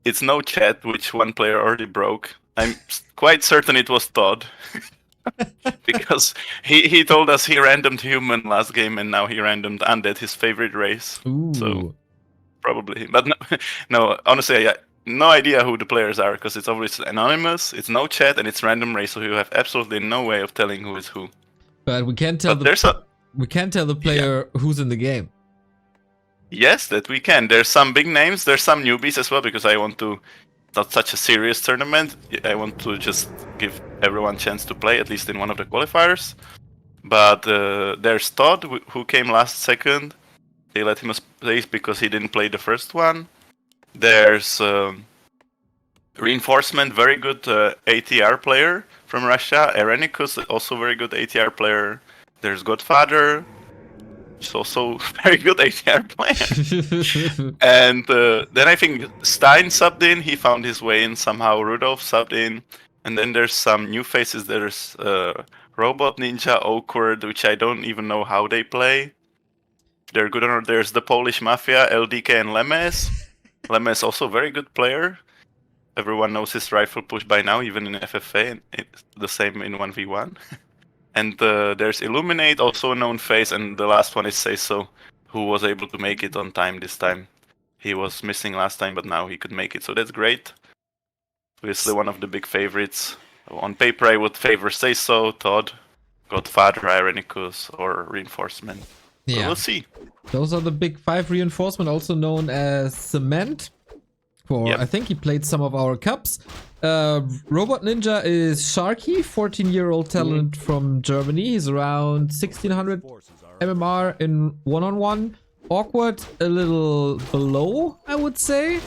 it's no chat, which one player already broke. I'm quite certain it was Todd. Because he told us he randomed human last game and now he randomed undead, his favorite race. Ooh. So probably him. But no, no, honestly, no idea who the players are because it's obviously anonymous, it's no chat, and it's random race, so you have absolutely no way of telling who is who. But we can't tell we can't tell the player who's in the game. Yes, that we can. There's some big names, there's some newbies as well, because I want to, not such a serious tournament. I want to just give everyone a chance to play, at least in one of the qualifiers. But there's Todd, who came last second. They let him a place because he didn't play the first one. There's Reinforcement, very good ATR player from Russia. Erenicus, also very good ATR player. There's Godfather, which also very good ATR player. And then I think Stein subbed in. He found his way in somehow. Rudolph subbed in. And then there's some new faces. There's Robot Ninja, Awkward, which I don't even know how they play. They're good on. There's the Polish Mafia, LDK and Lemes. Lemes also very good player. Everyone knows his rifle push by now, even in FFA, and it's the same in 1v1. And there's Illuminate, also a known face, and the last one is Say So, who was able to make it on time this time. He was missing last time, but now he could make it, so that's great. Obviously one of the big favorites. On paper I would favor Say So, Todd, Godfather, Irenicus, or Reinforcement. Yeah. But we'll see. Those are the big 5 reinforcement, also known as Cement. For I think he played some of our cups. Robot Ninja is Sharky, 14-year-old talent from Germany. He's around 1600 MMR in one-on-one. Awkward, a little below, I would say.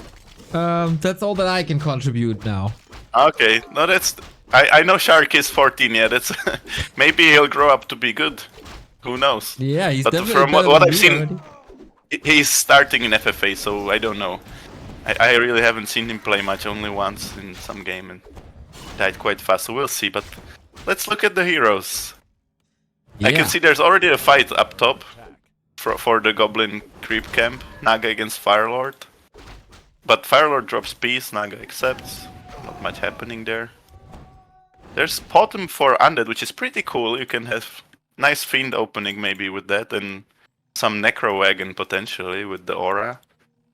That's all that I can contribute now. Okay, no, that's. I know Sharky is 14. Yeah, that's. Maybe he'll grow up to be good. Who knows? Yeah, he's but definitely from what I've seen, already. He's starting in FFA, so I don't know. I really haven't seen him play much, only once in some game, and died quite fast, so we'll see. But let's look at the heroes. Yeah. I can see there's already a fight up top for the Goblin Creep Camp. Naga against Firelord. But Firelord drops Peace, Naga accepts. Not much happening there. There's Potom for Undead, which is pretty cool. You can have nice Fiend opening maybe with that, and some Necro Wagon potentially with the Aura.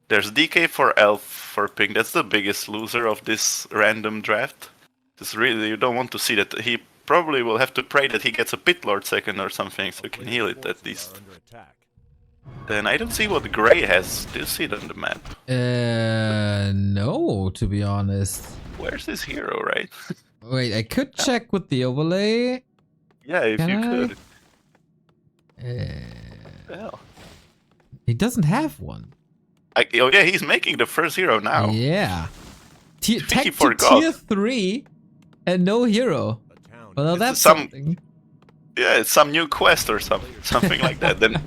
There's DK for Elf for Pink. That's the biggest loser of this random draft. Just really, you don't want to see that. He probably will have to pray that he gets a Pit Lord second or something, so he can heal it at least. Then I don't see what Grey has. Do you see it on the map? No, to be honest. Where's his hero, right? Wait, I could check with the overlay. Yeah, if you could. Well. He doesn't have one. Oh yeah, he's making the first hero now. Yeah. Tech to tier 3 and no hero. Well, that's something. Yeah, it's some new quest or something like that. Then,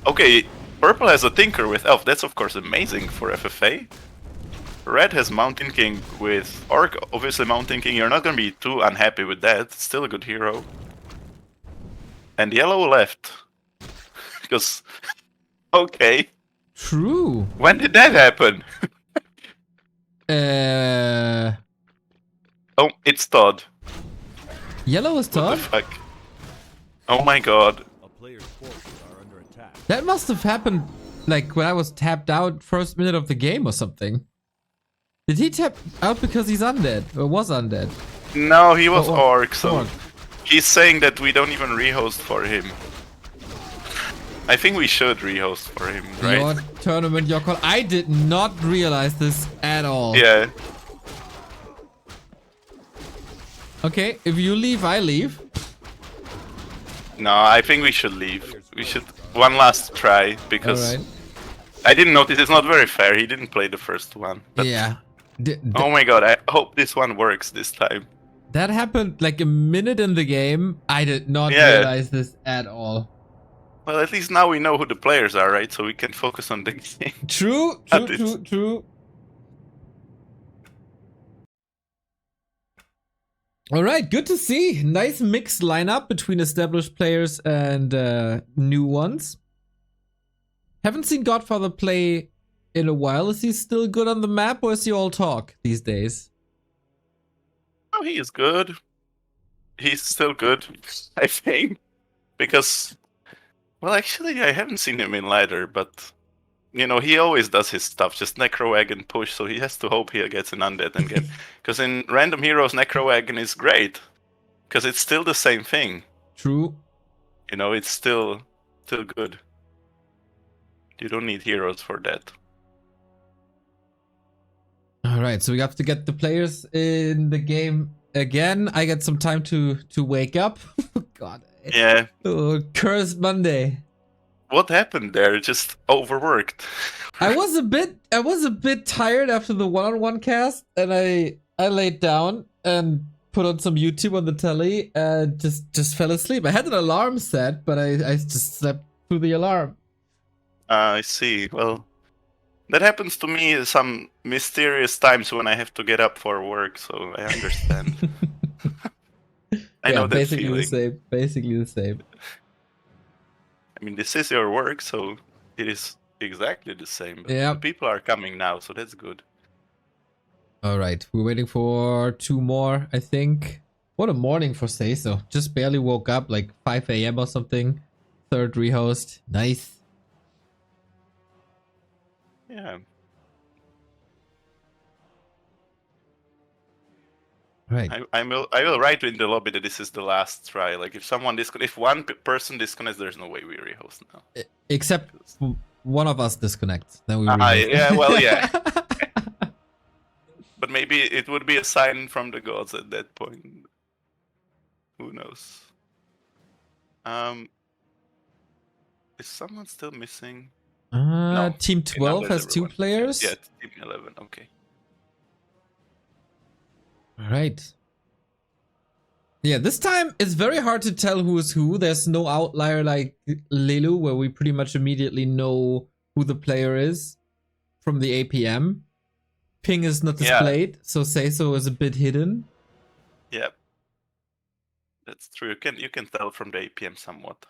okay, Purple has a Tinker with Elf. That's of course amazing for FFA. Red has Mountain King with Orc. Obviously, Mountain King, you're not gonna be too unhappy with that. It's still a good hero. And Yellow left. Because, okay. True. When did that happen? Oh, it's Todd. Yellow is Todd? What the fuck? Oh my god. That must have happened like when I was tapped out first minute of the game or something. Did he tap out because he's undead? Or was undead? No, he was Orc, so he's saying that we don't even rehost for him. I think we should rehost for him, right? Your tournament, your call. I did not realize this at all. Yeah. Okay, if you leave, I leave. No, I think we should leave. We should one last try, because I didn't notice. It's not very fair. He didn't play the first one. Yeah. Oh my god, I hope this one works this time. That happened like a minute in the game. I did not realize this at all. Well, at least now we know who the players are, right? So we can focus on the game. True. Alright, good to see. Nice mixed lineup between established players and new ones. Haven't seen Godfather play in a while. Is he still good on the map, or is he all talk these days? Oh, he is good. He's still good, I think. Because, well, actually, I haven't seen him in ladder, but, you know, he always does his stuff, just Necro Wagon push, so he has to hope he gets an undead again. Because in Random Heroes, Necro Wagon is great, because it's still the same thing. True. You know, it's still good. You don't need heroes for that. Alright, so we have to get the players in the game again. I get some time to wake up. God. Yeah. Oh, cursed Monday. What happened there? Just overworked. I was a bit tired after the one-on-one cast, and I laid down and put on some YouTube on the telly and just fell asleep. I had an alarm set, but I just slept through the alarm. I see. Well, that happens to me some mysterious times when I have to get up for work, so I understand. I know that basically feeling. the same. Basically the same. I mean, this is your work, so it is exactly the same. But Yeah. the people are coming now, so that's good. Alright, we're waiting for 2 more, I think. What a morning for Say So. Just barely woke up, like 5 a.m. or something. Third rehost. Nice. Yeah. Right. I will write in the lobby that this is the last try. Like if one person disconnects, there's no way we rehost now. Except one of us disconnects, then we rehost. Yeah, well, yeah. But maybe it would be a sign from the gods at that point. Who knows? Is someone still missing? No. Team 12 has 2 players. Yeah, Team 11. Okay. All right. Yeah, this time it's very hard to tell who is who. There's no outlier like Lelu, where we pretty much immediately know who the player is from the APM. Ping is not displayed, so Say So is a bit hidden. Yeah, that's true. You can tell from the APM somewhat.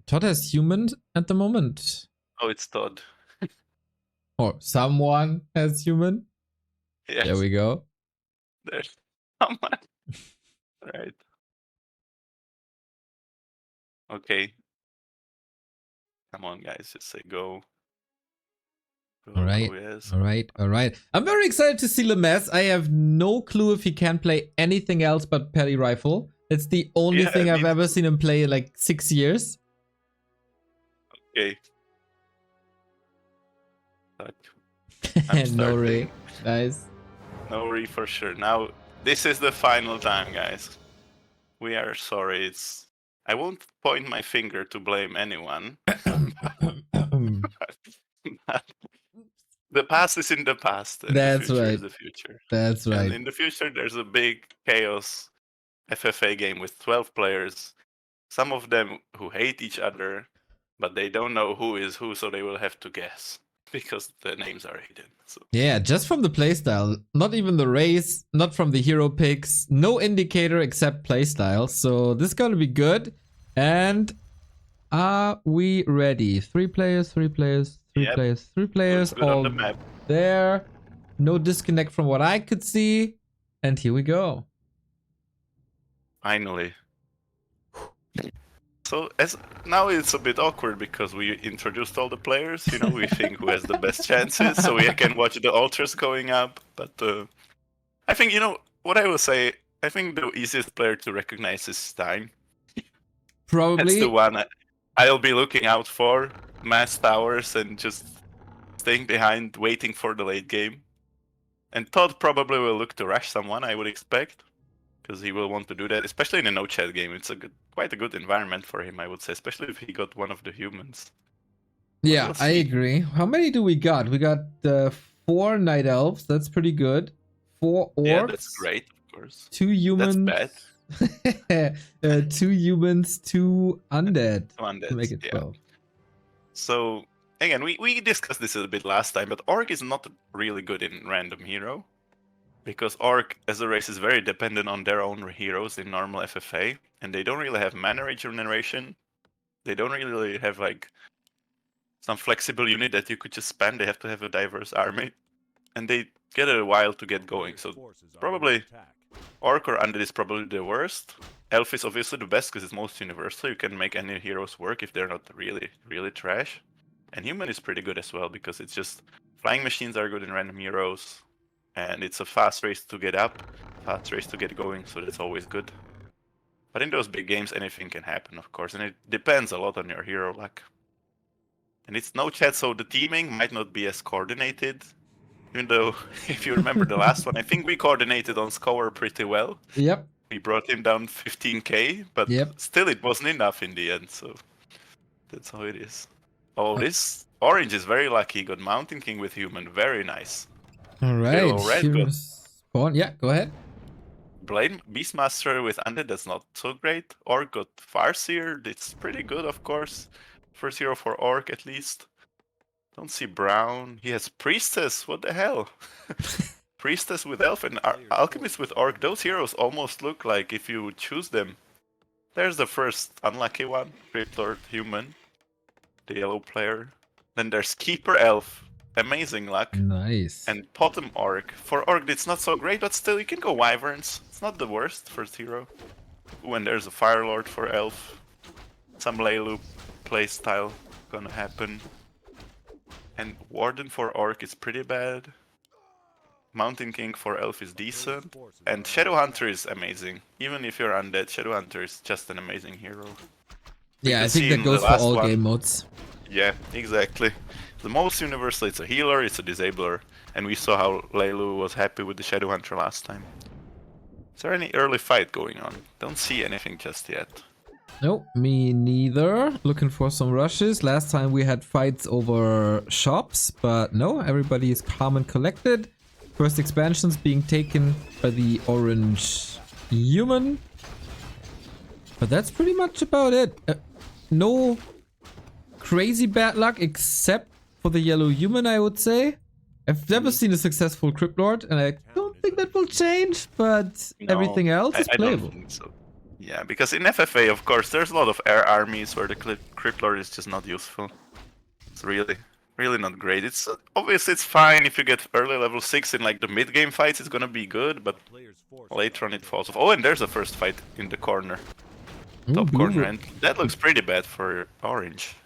Todd has human at the moment. Oh, it's Todd. Or someone has human. Yes. There we go. There's someone. Right. Okay. Come on, guys. Just say go. All right. Go, yes. All right. All right. I'm very excited to see Lemez. I have no clue if he can play anything else but Pelly Rifle. It's the only thing I've ever seen him play in like 6 years. Okay. No re. Nice. No re for sure. Now, this is the final time, guys. We are sorry. I won't point my finger to blame anyone. The past is in the past, and That's the future right. is the future. That's right. And in the future, there's a big chaos FFA game with 12 players. Some of them who hate each other, but they don't know who is who, so they will have to guess because the names are hidden. So. Yeah, just from the playstyle, not even the race, not from the hero picks, no indicator except playstyle. So this is gonna be good. And are we ready? 3 players, 3 players, 3 Yep. players, 3 players. Good on the map. There. No disconnect from what I could see. And here we go. Finally. So now it's a bit awkward because we introduced all the players. You know, we think who has the best chances, so we can watch the altars going up. But I think, you know, what I will say, I think the easiest player to recognize is Stein. Probably. That's the one I'll be looking out for. Mass towers and just staying behind, waiting for the late game. And Todd probably will look to rush someone, I would expect. Because he will want to do that, especially in a no-chat game. It's quite a good environment for him, I would say, especially if he got one of the humans. Yeah, we'll I agree. How many do we got? We got 4 Night Elves. That's pretty good. 4 Orcs. Yeah, that's great, of course. 2 humans. That's bad. 2 humans, 2 undead. 2 undead, to make it 12. So, again, we discussed this a bit last time, but Orc is not really good in Random Hero. Because Orc as a race is very dependent on their own heroes in normal FFA, and they don't really have mana regeneration. They don't really have like some flexible unit that you could just spam. They have to have a diverse army, and they get a while to get going. So probably Orc or Undead is probably the worst. Elf is obviously the best because it's most universal. You can make any heroes work if they're not really, really trash. And Human is pretty good as well because it's just flying machines are good in random heroes, and it's a fast race to get up, fast race to get going, so that's always good. But in those big games, anything can happen, of course, and it depends a lot on your hero luck. And it's no chat, so the teaming might not be as coordinated. Even though, if you remember the last one, I think we coordinated on Scour pretty well. Yep. We brought him down 15k, but still it wasn't enough in the end, so that's how it is. Oh, this orange is very lucky. He got Mountain King with Human, very nice. Alright, Red got spawn. Yeah, go ahead. Blade Beastmaster with Undead, that's not so great. Orc got Farseer, it's pretty good, of course. First hero for Orc, at least. Don't see Brown. He has Priestess, what the hell? Priestess with Elf and Alchemist with Orc. Those heroes almost look like if you choose them. There's the first unlucky one, Crypt Lord Human, the yellow player. Then there's Keeper Elf. Amazing luck. Nice. And Potom Orc. For Orc it's not so great, but still you can go Wyverns. It's not the worst first hero. When there's a Fire Lord for Elf. Some Leilu playstyle gonna happen. And Warden for Orc is pretty bad. Mountain King for Elf is decent. And Shadowhunter is amazing. Even if you're undead, Shadowhunter is just an amazing hero. Yeah, I think that goes for all game modes. Yeah, exactly. The most universal, it's a healer, it's a disabler, and we saw how Leilu was happy with the Shadowhunter last time. Is there any early fight going on? Don't see anything just yet. Nope, me neither. Looking for some rushes. Last time we had fights over shops, but no, everybody is calm and collected. First expansions being taken by the orange Human. But that's pretty much about it. No crazy bad luck except for the yellow Human, I would say. I've never seen a successful Crypt Lord, and I don't think that will change, but no, everything else is playable. I don't think so. Yeah, because in FFA, of course, there's a lot of air armies where the Crypt Lord is just not useful. It's really not great. It's obviously it's fine if you get early level 6 in like the mid-game fights, it's gonna be good, but later on it falls off. Oh, and there's a first fight in the corner. Top corner, and that looks pretty bad for orange.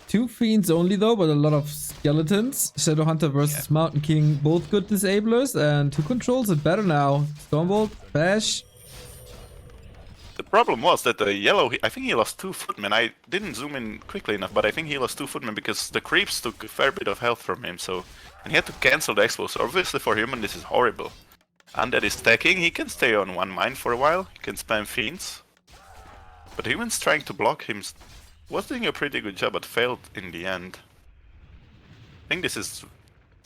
2 fiends only though, but a lot of skeletons. Shadowhunter versus Mountain King, both good disablers, and 2 controls it better now. Stormbolt, Bash. The problem was that the yellow, I think he lost 2 footmen. I didn't zoom in quickly enough, but I think he lost 2 footmen because the creeps took a fair bit of health from him, so... And he had to cancel the expo, so obviously for Human this is horrible. Undead is stacking, he can stay on 1 mine for a while, he can spam fiends. But Human's trying to block him, was doing a pretty good job, but failed in the end. I think this is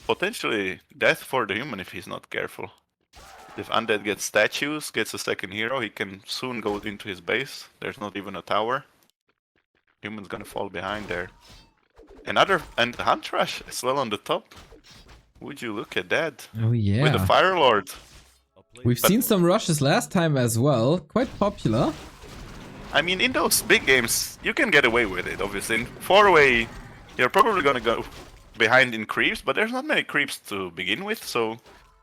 potentially death for the Human if he's not careful. If Undead gets statues, gets a second hero, he can soon go into his base. There's not even a tower. Human's gonna fall behind there. And the Hunt Rush as well on the top. Would you look at that? Oh yeah. With the Fire Lord. We've seen some rushes last time as well. Quite popular. I mean, in those big games, you can get away with it, obviously. In 4-way, you're probably gonna go behind in creeps, but there's not many creeps to begin with, so...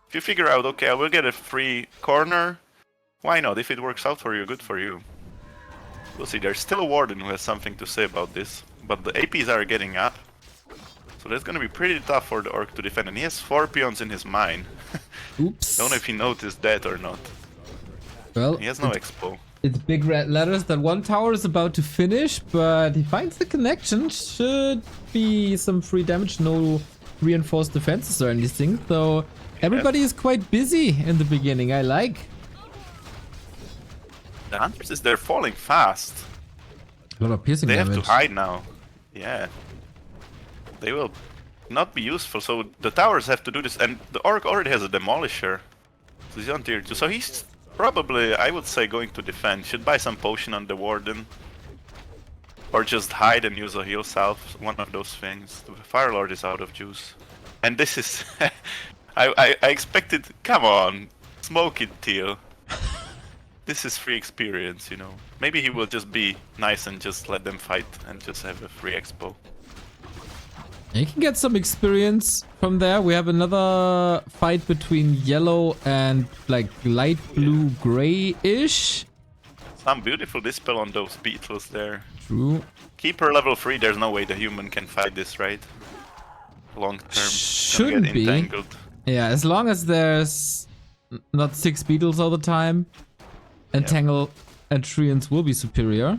If you figure out, okay, I will get a free corner, why not? If it works out for you, good for you. We'll see, there's still a Warden who has something to say about this, but the APs are getting up. So that's gonna be pretty tough for the Orc to defend, and he has 4 peons in his mine. Oops. Don't know if he noticed that or not. Well, he has no expo. It's big red letters that 1 tower is about to finish, but he finds the connection. Should be some free damage, no reinforced defenses or anything, so... Everybody is quite busy in the beginning, I like. The Hunters, they're falling fast. A lot of piercing damage. They have to hide now. Yeah. They will not be useful, so the towers have to do this. And the Orc already has a Demolisher. So he's on tier 2. So he's probably, I would say, going to defend. Should buy some potion on the Warden. Or just hide and use a heal salve. One of those things. The Fire Lord is out of juice. And this is... I expected, come on, smoke it, Teal. This is free experience, you know. Maybe he will just be nice and just let them fight and just have a free expo. You can get some experience from there. We have another fight between yellow and like light blue gray-ish. Some beautiful dispel on those beetles there. True. Keeper level 3, there's no way the human can fight this, right? Long term. Shouldn't be. Entangled. Yeah, as long as there's not 6 beetles all the time. Entangle and Treants will be superior.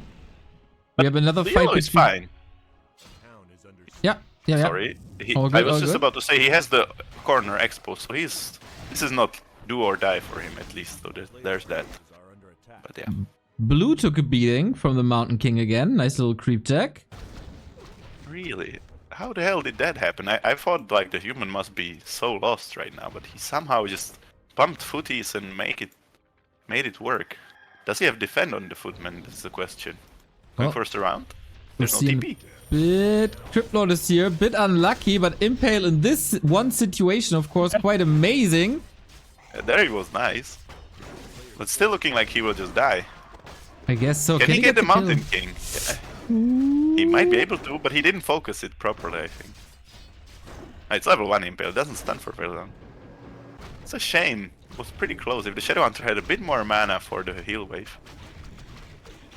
We have another fight Yellow is fine. Yeah. Sorry. I was just about to say he has the corner exposed, so this is not do or die for him at least, so there's that. But yeah. Blue took a beating from the Mountain King again. Nice little creep jack. Really? How the hell did that happen? I thought like the human must be so lost right now, but he somehow just pumped footies and made it work. Does he have defend on the footman? That's the question. Going first round. There's no TP. Bit Cryptlord is here, bit unlucky, but Impale in this one situation, of course, quite amazing. There he was nice, but still looking like he will just die. I guess so. Can he get the Mountain King? Yeah. He might be able to, but he didn't focus it properly, I think. It's level 1 Impale, doesn't stun for very long. It's a shame. It was pretty close. If the Shadow Hunter had a bit more mana for the heal wave,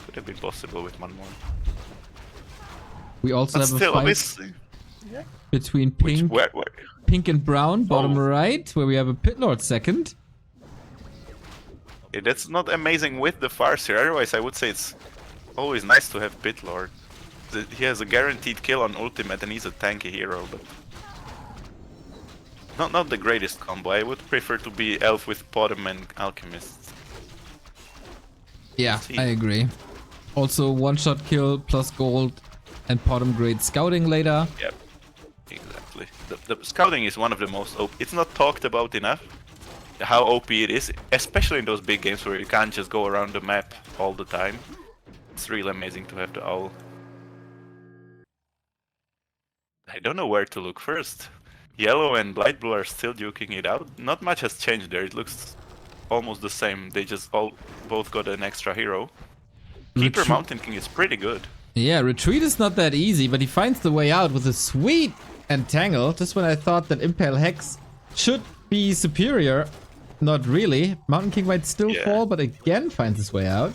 could have been possible with one more. We also have still, a fight between pink and brown, bottom right, where we have a Pit Lord second. Yeah, that's not amazing with the Farseer, otherwise I would say it's always nice to have Pit Lord. He has a guaranteed kill on ultimate and he's a tanky hero, but not the greatest combo. I would prefer to be Elf with Podem and Alchemist. Yeah, I agree. Also one-shot kill plus gold and Podem grade scouting later. Yep, exactly. The scouting is one of the most OP. It's not talked about enough how OP it is, especially in those big games where you can't just go around the map all the time. It's really amazing to have the owl. I don't know where to look first. Yellow and light blue are still duking it out. Not much has changed there. It looks almost the same. They just both got an extra hero. Keeper Mountain King is pretty good. Yeah, retreat is not that easy, but he finds the way out with a sweet entangle. Just when I thought that Impale Hex should be superior, not really. Mountain King might still fall, but again finds his way out.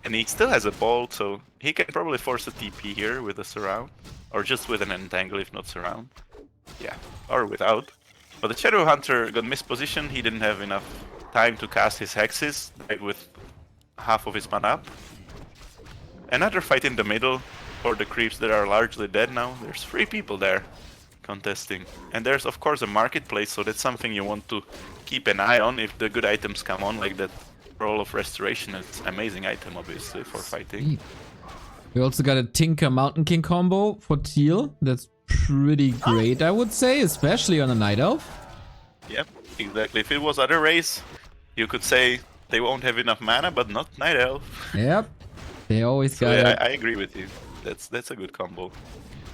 And he still has a ball, so he can probably force a TP here with a surround. Or just with an entangle if not surround. Yeah, or without. But the Shadow Hunter got mispositioned. He didn't have enough time to cast his hexes, died with half of his mana up. Another fight in the middle for the creeps that are largely dead now. There's 3 people there contesting. And there's of course a marketplace, so that's something you want to keep an eye on if the good items come on, like that Roll of Restoration. It's an amazing item obviously for fighting. We also got a Tinker Mountain King combo for Teal. That's pretty great, I would say, especially on a Night Elf. Yep, exactly. If it was other race, you could say they won't have enough mana, but not Night Elf. Yep. They always got it. I agree with you. That's a good combo.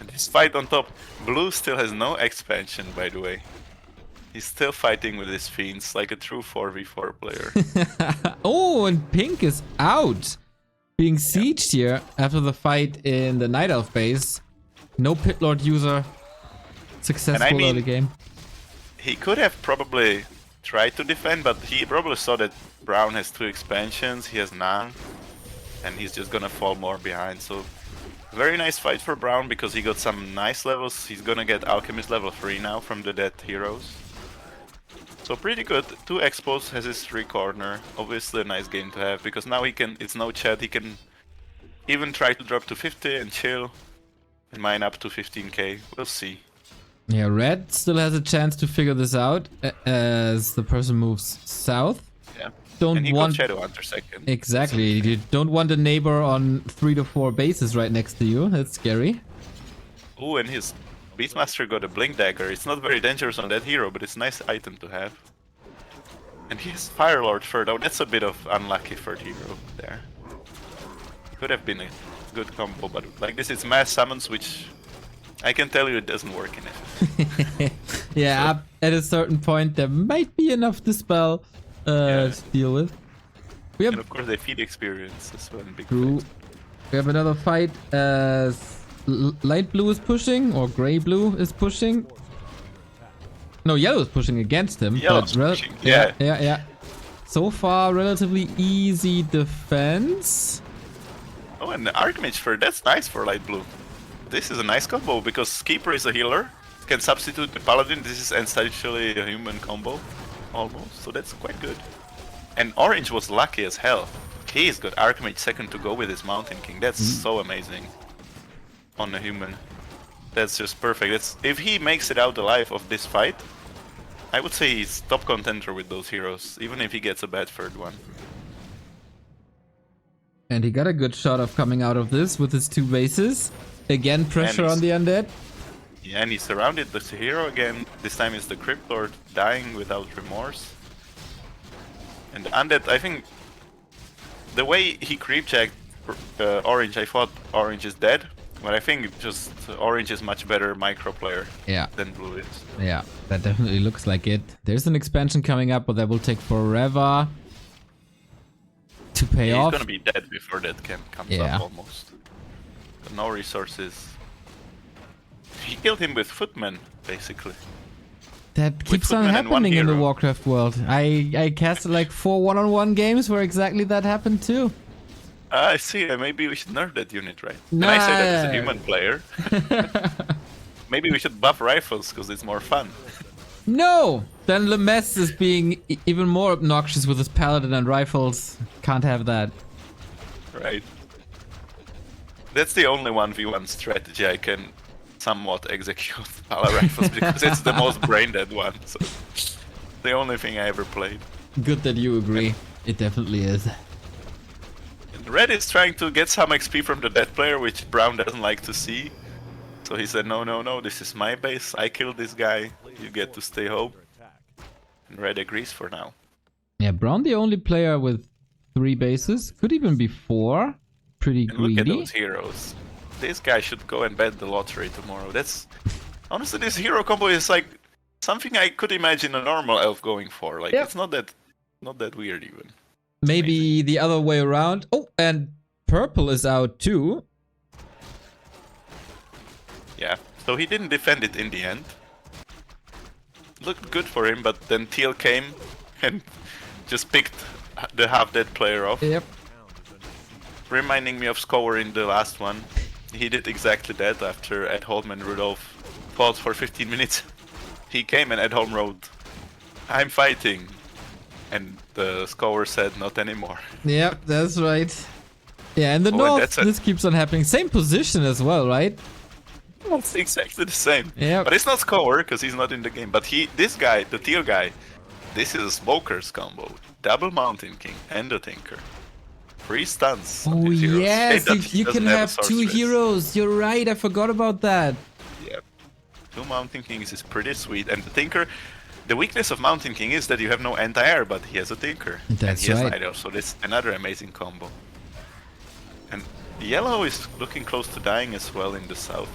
And this fight on top, blue still has no expansion, by the way. He's still fighting with his fiends like a true 4v4 player. Oh, and pink is out. Being sieged here after the fight in the Night Elf base. No Pit Lord user successful early game. He could have probably tried to defend, but he probably saw that brown has 2 expansions, he has none. And he's just gonna fall more behind, so very nice fight for brown because he got some nice levels. He's gonna get alchemist level 3 now from the dead heroes, so pretty good. 2 expos, has his 3 corner. Obviously a nice game to have because now he can, it's no chat, he can even try to drop to 50 and chill and mine up to 15k. We'll see. Yeah, red still has a chance to figure this out as the person moves south. Yeah. And he got Shadow Hunter second. Exactly. You don't want a neighbor on 3 to 4 bases right next to you. That's scary. Oh, and his Beastmaster got a Blink Dagger. It's not very dangerous on that hero, but it's a nice item to have. And he has Fire Lord third. Oh, that's a bit of unlucky third hero there. Could have been a good combo, but like this is mass summons, which I can tell you it doesn't work in it. Yeah, so, at a certain point there might be enough Dispel to deal with. And of course they feed experience as well in big fights. We have another fight as light blue is pushing, or gray blue is pushing. No, yellow is pushing against him. Yellow's pushing, yeah. Yeah. So far, relatively easy defense. Oh, and the Archmage for that's nice for light blue. This is a nice combo because Keeper is a healer, can substitute the Paladin. This is essentially a human combo, almost. So that's quite good. And Orange was lucky as hell. He's got Archmage second to go with his Mountain King. That's so amazing on a human. That's just perfect. That's, if he makes it out alive of this fight, I would say he's top contender with those heroes, even if he gets a bad third one. And he got a good shot of coming out of this with his 2 bases. Again, pressure on the undead. Yeah, and he surrounded the hero again. This time it's the Crypt Lord dying without remorse. And the undead, I think, the way he creep checked Orange, I thought Orange is dead. But I think just Orange is much better micro player than Blue is. Yeah, that definitely looks like it. There's an expansion coming up, but that will take forever to pay off. He's gonna be dead before that camp comes up almost. But no resources. He killed him with Footman, basically. That keeps on happening in the Warcraft world. I casted like 4 one-on-one games where exactly that happened too. I see. Maybe we should nerf that unit, right? Nah. And I say that as a human player. Maybe we should buff rifles because it's more fun. No! Then Lemess is being even more obnoxious with his paladin and rifles. Can't have that. Right. That's the only 1v1 strategy I can somewhat execute Pala rifles because it's the most brain dead one. So the only thing I ever played. Good that you agree. It definitely is. Red is trying to get some XP from the dead player, which Brown doesn't like to see. So he said, no, this is my base. I killed this guy. You get to stay home. And Red agrees for now. Yeah, Brown the only player with 3 bases. Could even be 4. Pretty greedy. Look at those heroes. This guy should go and bet the lottery tomorrow. That's... Honestly, this hero combo is like something I could imagine a normal elf going for. Like, it's not that weird even. Maybe the other way around. Oh, and purple is out too. Yeah, so he didn't defend it in the end. Looked good for him, but then teal came and just picked the half-dead player off. Yep. Reminding me of Scour in the last one. He did exactly that after Edholm and Rudolph fought for 15 minutes. He came and Edholm wrote, "I'm fighting." And the Scour said, "Not anymore." Yep, that's right. Yeah, in the north, this keeps on happening. Same position as well, right? Well, it's exactly the same. Yeah. But it's not Scour, because he's not in the game. But this guy, the teal guy, this is a Smoker's combo. Double Mountain King and a Tinker. 3 stuns. Oh yes, you can have 2 heroes. You're right, I forgot about that. Yeah. 2 Mountain Kings is pretty sweet. And the Tinker... The weakness of Mountain King is that you have no anti-air, but he has a Tinker. That's and he has right. Nido, so that's another amazing combo. And Yellow is looking close to dying as well in the south.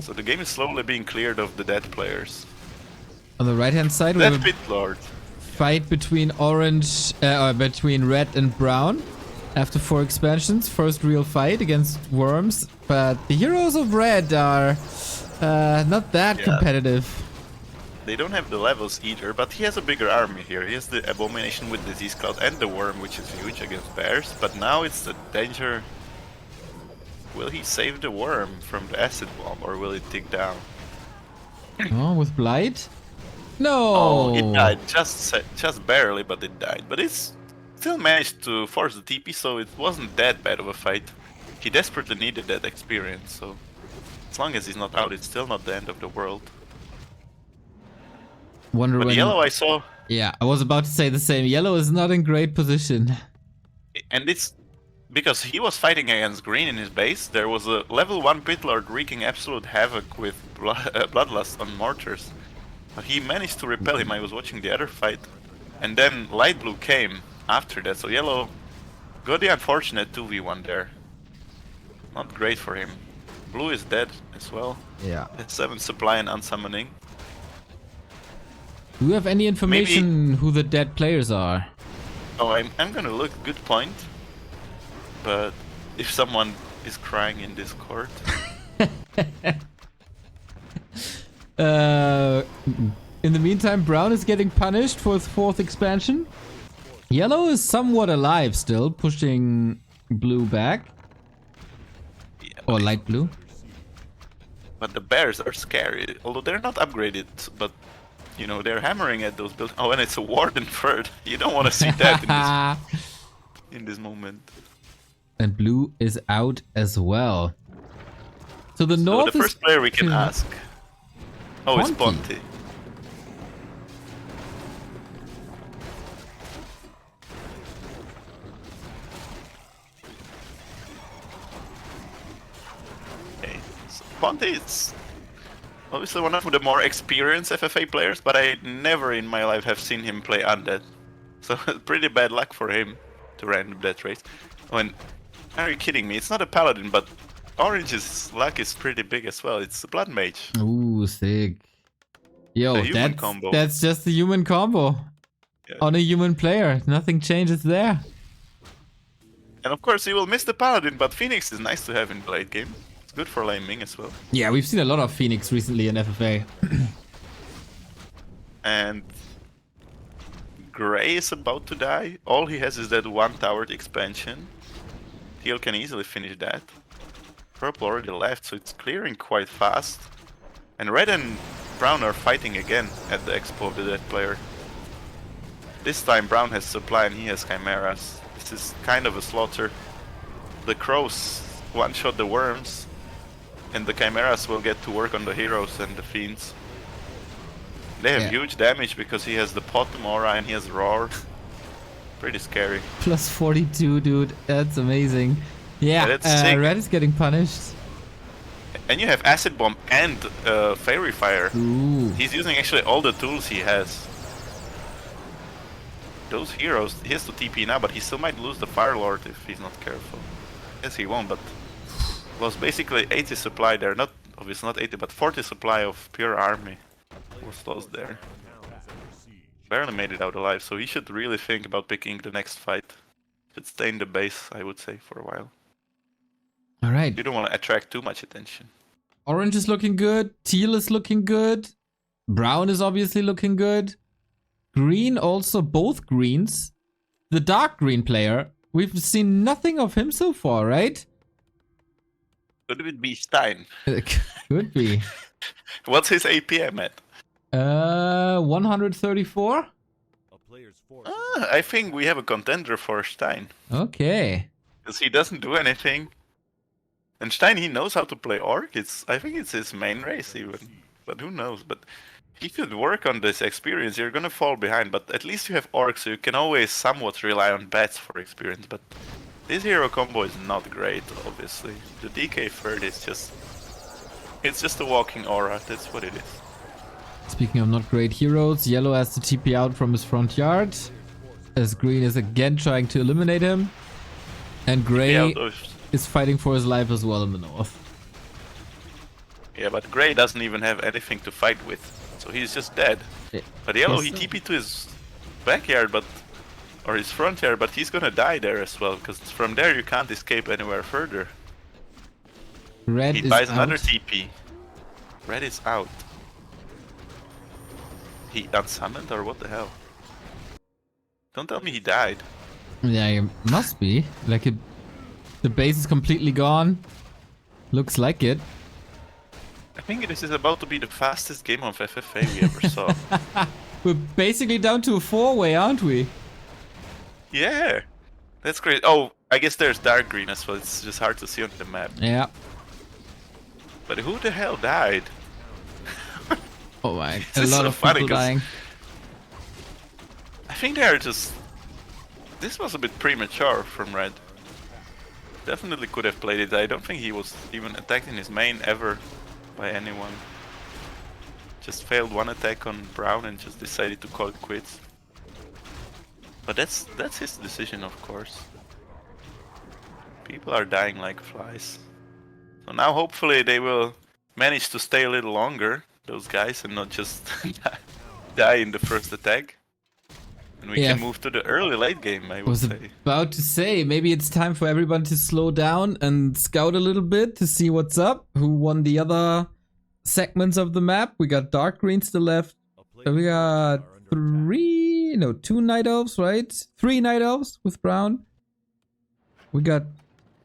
So the game is slowly being cleared of the dead players. On the right hand side, we have a Pit Lord. fight between between red and brown. After 4 expansions, first real fight against worms. But the heroes of red are not that competitive. They don't have the levels either, but he has a bigger army here. He has the Abomination with Disease Cloud and the Worm, which is huge against bears. But now it's the danger. Will he save the Worm from the Acid Bomb, or will it dig down? Oh, with Blight? No! Oh, it died. Just barely, but it died. But it's still managed to force the TP, so it wasn't that bad of a fight. He desperately needed that experience, so... As long as he's not out, it's still not the end of the world. Wonder but when... Yellow I saw... Yeah, I was about to say the same. Yellow is not in great position. And it's... Because he was fighting against green in his base, there was a level 1 Pit Lord wreaking absolute havoc with Bloodlust on mortars. But he managed to repel him. I was watching the other fight. And then Light Blue came after that, so Yellow got the unfortunate 2v1 there. Not great for him. Blue is dead as well. Yeah. 7 supply and unsummoning. Do you have any information who the dead players are? Oh, I'm gonna look. Good point. But if someone is crying in Discord, In the meantime, Brown is getting punished for his 4th expansion. Yellow is somewhat alive still, pushing blue back. Yeah, Or light blue. But the bears are scary, although they're not upgraded, but you know, they're hammering at those buildings. Oh, and it's a warden third. You don't want to see that in this moment. And blue is out as well. So the north the first player we can ask. Oh, it's Ponty. Ponty. Okay, so Ponty is obviously one of the more experienced FFA players, but I never in my life have seen him play undead. So pretty bad luck for him to random that race. When are you kidding me? It's not a paladin, but Orange's luck is pretty big as well. It's a blood mage. Ooh, sick. Yo, that's just a human combo. Yeah. On a human player. Nothing changes there. And of course, he will miss the paladin, but Phoenix is nice to have in the late game. It's good for lane Ming as well. Yeah, we've seen a lot of Phoenix recently in FFA. And Gray is about to die. All he has is that 1 towered expansion. Teal can easily finish that. Purple already left, so it's clearing quite fast. And Red and Brown are fighting again at the expo of the dead player. This time Brown has supply and he has chimeras. This is kind of a slaughter. The crows one-shot the worms, and the chimeras will get to work on the heroes and the fiends. They have huge damage because he has the Potom aura and he has roar. Pretty scary. Plus 42, dude. That's amazing. Yeah, Red is getting punished. And you have Acid Bomb and Fairy Fire. Ooh. He's using actually all the tools he has. Those heroes, he has to TP now, but he still might lose the Fire Lord if he's not careful. Yes, he won't, but was basically 80 supply there. Not obviously not 80, but 40 supply of pure army was lost there. Barely made it out alive, so he should really think about picking the next fight. Should stay in the base, I would say, for a while. Alright. You don't want to attract too much attention. Orange is looking good. Teal is looking good. Brown is obviously looking good. Green also, both greens. The dark green player, we've seen nothing of him so far, right? Could it be Stein? Could be. What's his APM at? 134? I think we have a contender for Stein. Okay. Because he doesn't do anything. And Stein, he knows how to play Orc. I think it's his main race even. But who knows? But he could work on this experience. You're gonna fall behind, but at least you have Orc, so you can always somewhat rely on bats for experience. But this hero combo is not great, obviously. The DK third is just... it's just a walking aura, that's what it is. Speaking of not great heroes, Yellow has to TP out from his front yard, as Green is again trying to eliminate him. And Gray is fighting for his life as well in the north. Yeah, but Gray doesn't even have anything to fight with, so he's just dead. Yeah. But Yellow, he TP'd to his backyard, or his front yard, but he's gonna die there as well, because from there you can't escape anywhere further. Red he buys another TP. Red is out. He unsummoned or what the hell? Don't tell me he died. Yeah, it must be. Like the base is completely gone. Looks like it. I think this is about to be the fastest game of FFA we ever saw. We're basically down to a 4-way, aren't we? Yeah. That's great. Oh, I guess there's dark green as well. It's just hard to see on the map. Yeah. But who the hell died? Oh my, a lot of people dying. I think they are just... this was a bit premature from Red. Definitely could have played it. I don't think he was even attacked in his main ever by anyone. Just failed one attack on Brown and just decided to call it quits. But that's his decision, of course. People are dying like flies. So now hopefully they will manage to stay a little longer, those guys, and not just die in the first attack. And we can move to the early late game, I would say. About to say, maybe it's time for everyone to slow down and scout a little bit to see what's up. Who won the other segments of the map? We got dark greens to the left. So we got two night elves, right? 3 night elves with brown. We got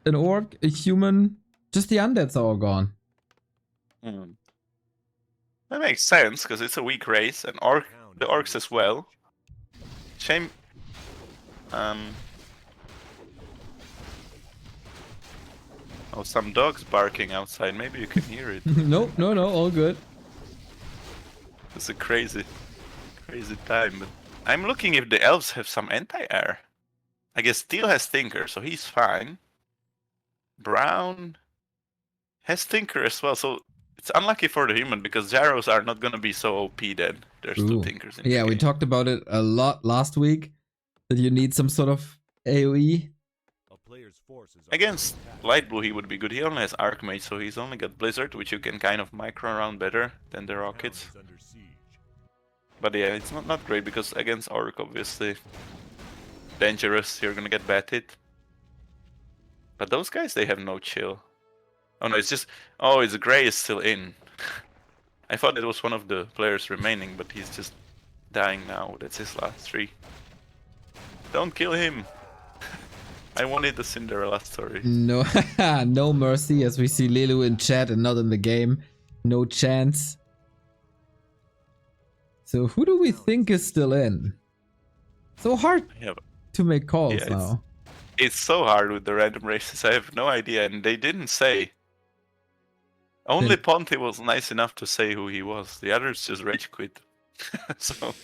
an orc, a human. Just the undeads are all gone. That makes sense, because it's a weak race, and the orcs as well. Shame. Oh, some dogs barking outside. Maybe you can hear it. No, all good. It's a crazy time. But I'm looking if the elves have some anti-air. I guess Steel has Tinker, so he's fine. Brown has Tinker as well, so it's unlucky for the human because gyros are not gonna be so OP then. There's 2 Tinkers in the game. We talked about it a lot last week, that you need some sort of AoE. Against Light Blue he would be good. He only has Archmage, so he's only got Blizzard, which you can kind of micro around better than the Rockets. But yeah, it's not great because against Orc, obviously, dangerous, you're gonna get batted. But those guys, they have no chill. Oh no, it's just... Oh, it's Grey is still in. I thought it was one of the players remaining, but he's just dying now. That's his last 3. Don't kill him! I wanted the Cinderella story. No, no mercy, as we see Lelu in chat and not in the game. No chance. So who do we think is still in? So hard to make calls now. It's so hard with the random races. I have no idea, and they didn't say. Only Ponte was nice enough to say who he was. The others just rage quit. So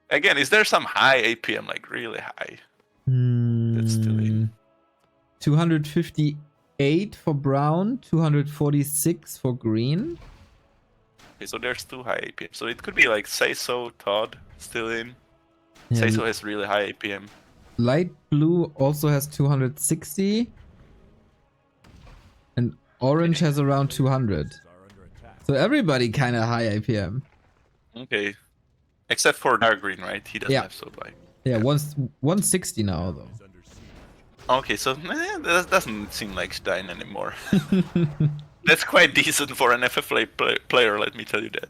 again, is there some high APM, like really high? That's still in. 258 for brown, 246 for green. Okay, so there's 2 high APM. So it could be like Say So, Todd still in. Say So has really high APM. Light blue also has 260. And orange has around 200. So everybody kind of high APM. Okay. Except for dark green, right? He doesn't have so high. Yeah, 160 now though. Okay, so that doesn't seem like Stein anymore. That's quite decent for an FFA player, let me tell you that.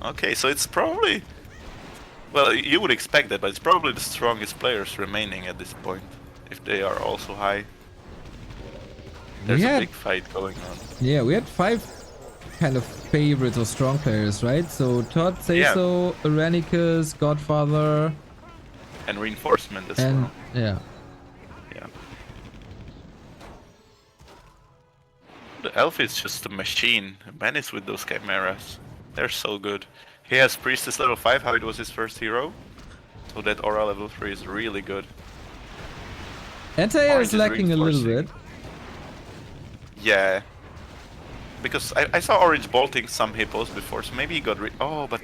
Okay, so it's probably... Well, you would expect that, but it's probably the strongest players remaining at this point, if they are also high. There's a big fight going on. Yeah, we had 5 kind of favorites or strong players, right? So Todd, Say-So, Irenicus, Godfather... And Reinforcement as well. Yeah. The elf is just a machine. Menace with those chimeras. They're so good. He has Priestess level 5, how it was his first hero. So that Aura level 3 is really good. Anti-air is lacking a little bit. Yeah. Because I saw Orange bolting some hippos before, so maybe he got Oh, but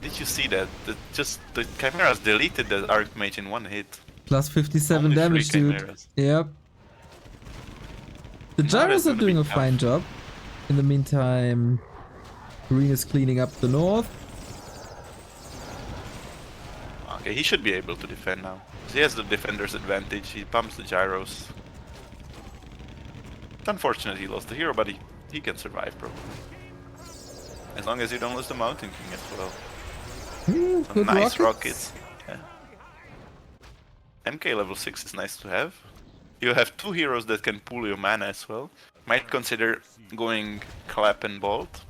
did you see that? The chimeras deleted the Archmage in 1 hit. Plus 57 Only damage, dude. chimeras. Yep. The gyros are doing a fine job. In the meantime, green is cleaning up the north. Okay, he should be able to defend now. He has the defender's advantage. He pumps the gyros. It's unfortunate he lost the hero, but he can survive probably. As long as you don't lose the Mountain King as well. Good nice rockets. Yeah. MK level 6 is nice to have. You have 2 heroes that can pull your mana as well. Might consider going Clap and Bolt.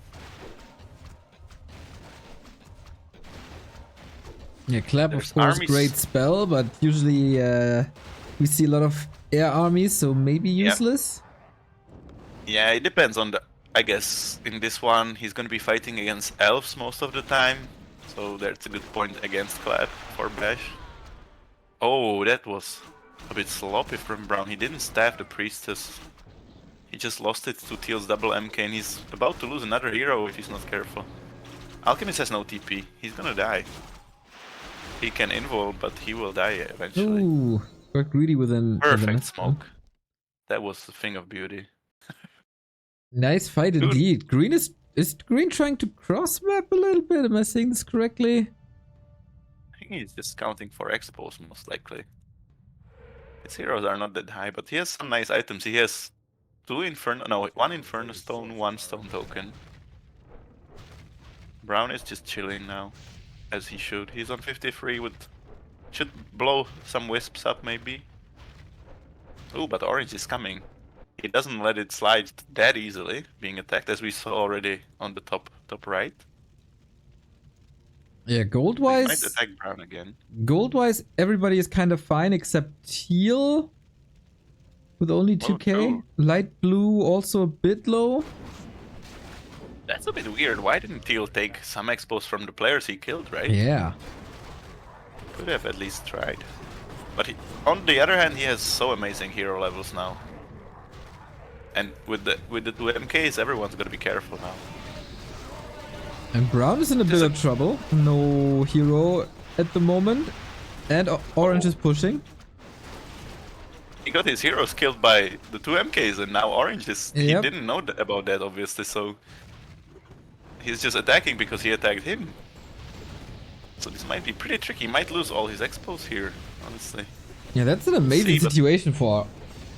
Yeah, Clap of course great spell, but usually we see a lot of air armies, so maybe useless. Yeah, it depends on the... I guess in this one he's gonna be fighting against elves most of the time. So that's a good point against Clap for Bash. Oh, that was a bit sloppy from Brown. He didn't staff the Priestess. He just lost it to Teal's double MK and he's about to lose another hero if he's not careful. Alchemist has no TP. He's gonna die. He can invul, but he will die eventually. Ooh, got greedy with an... Perfect smoke. That was the thing of beauty. Nice fight indeed. Green is Is green trying to cross map a little bit? Am I saying this correctly? I think he's just counting for expos most likely. His heroes are not that high, but he has some nice items. He has one Inferno Stone, one Stone Token. Brown is just chilling now, as he should. He's on 53 should blow some wisps up maybe. Oh, but orange is coming. He doesn't let it slide that easily, being attacked, as we saw already on the top right. Yeah, He gold-wise... might attack brown again. Gold-wise, everybody is kind of fine except teal. With only 2k. True. Light blue also a bit low. That's a bit weird. Why didn't Teal take some expos from the players he killed, right? Yeah. Could have at least tried. But on the other hand, he has so amazing hero levels now. And with the 2 MKs, everyone's gonna be careful now. And brown is in a bit of trouble. No hero at the moment. And orange is pushing. He got his heroes killed by the 2 MKs, and now orange is... Yep. He didn't know about that, obviously, so... He's just attacking because he attacked him. So this might be pretty tricky. He might lose all his expos here, honestly. Yeah, that's an amazing situation for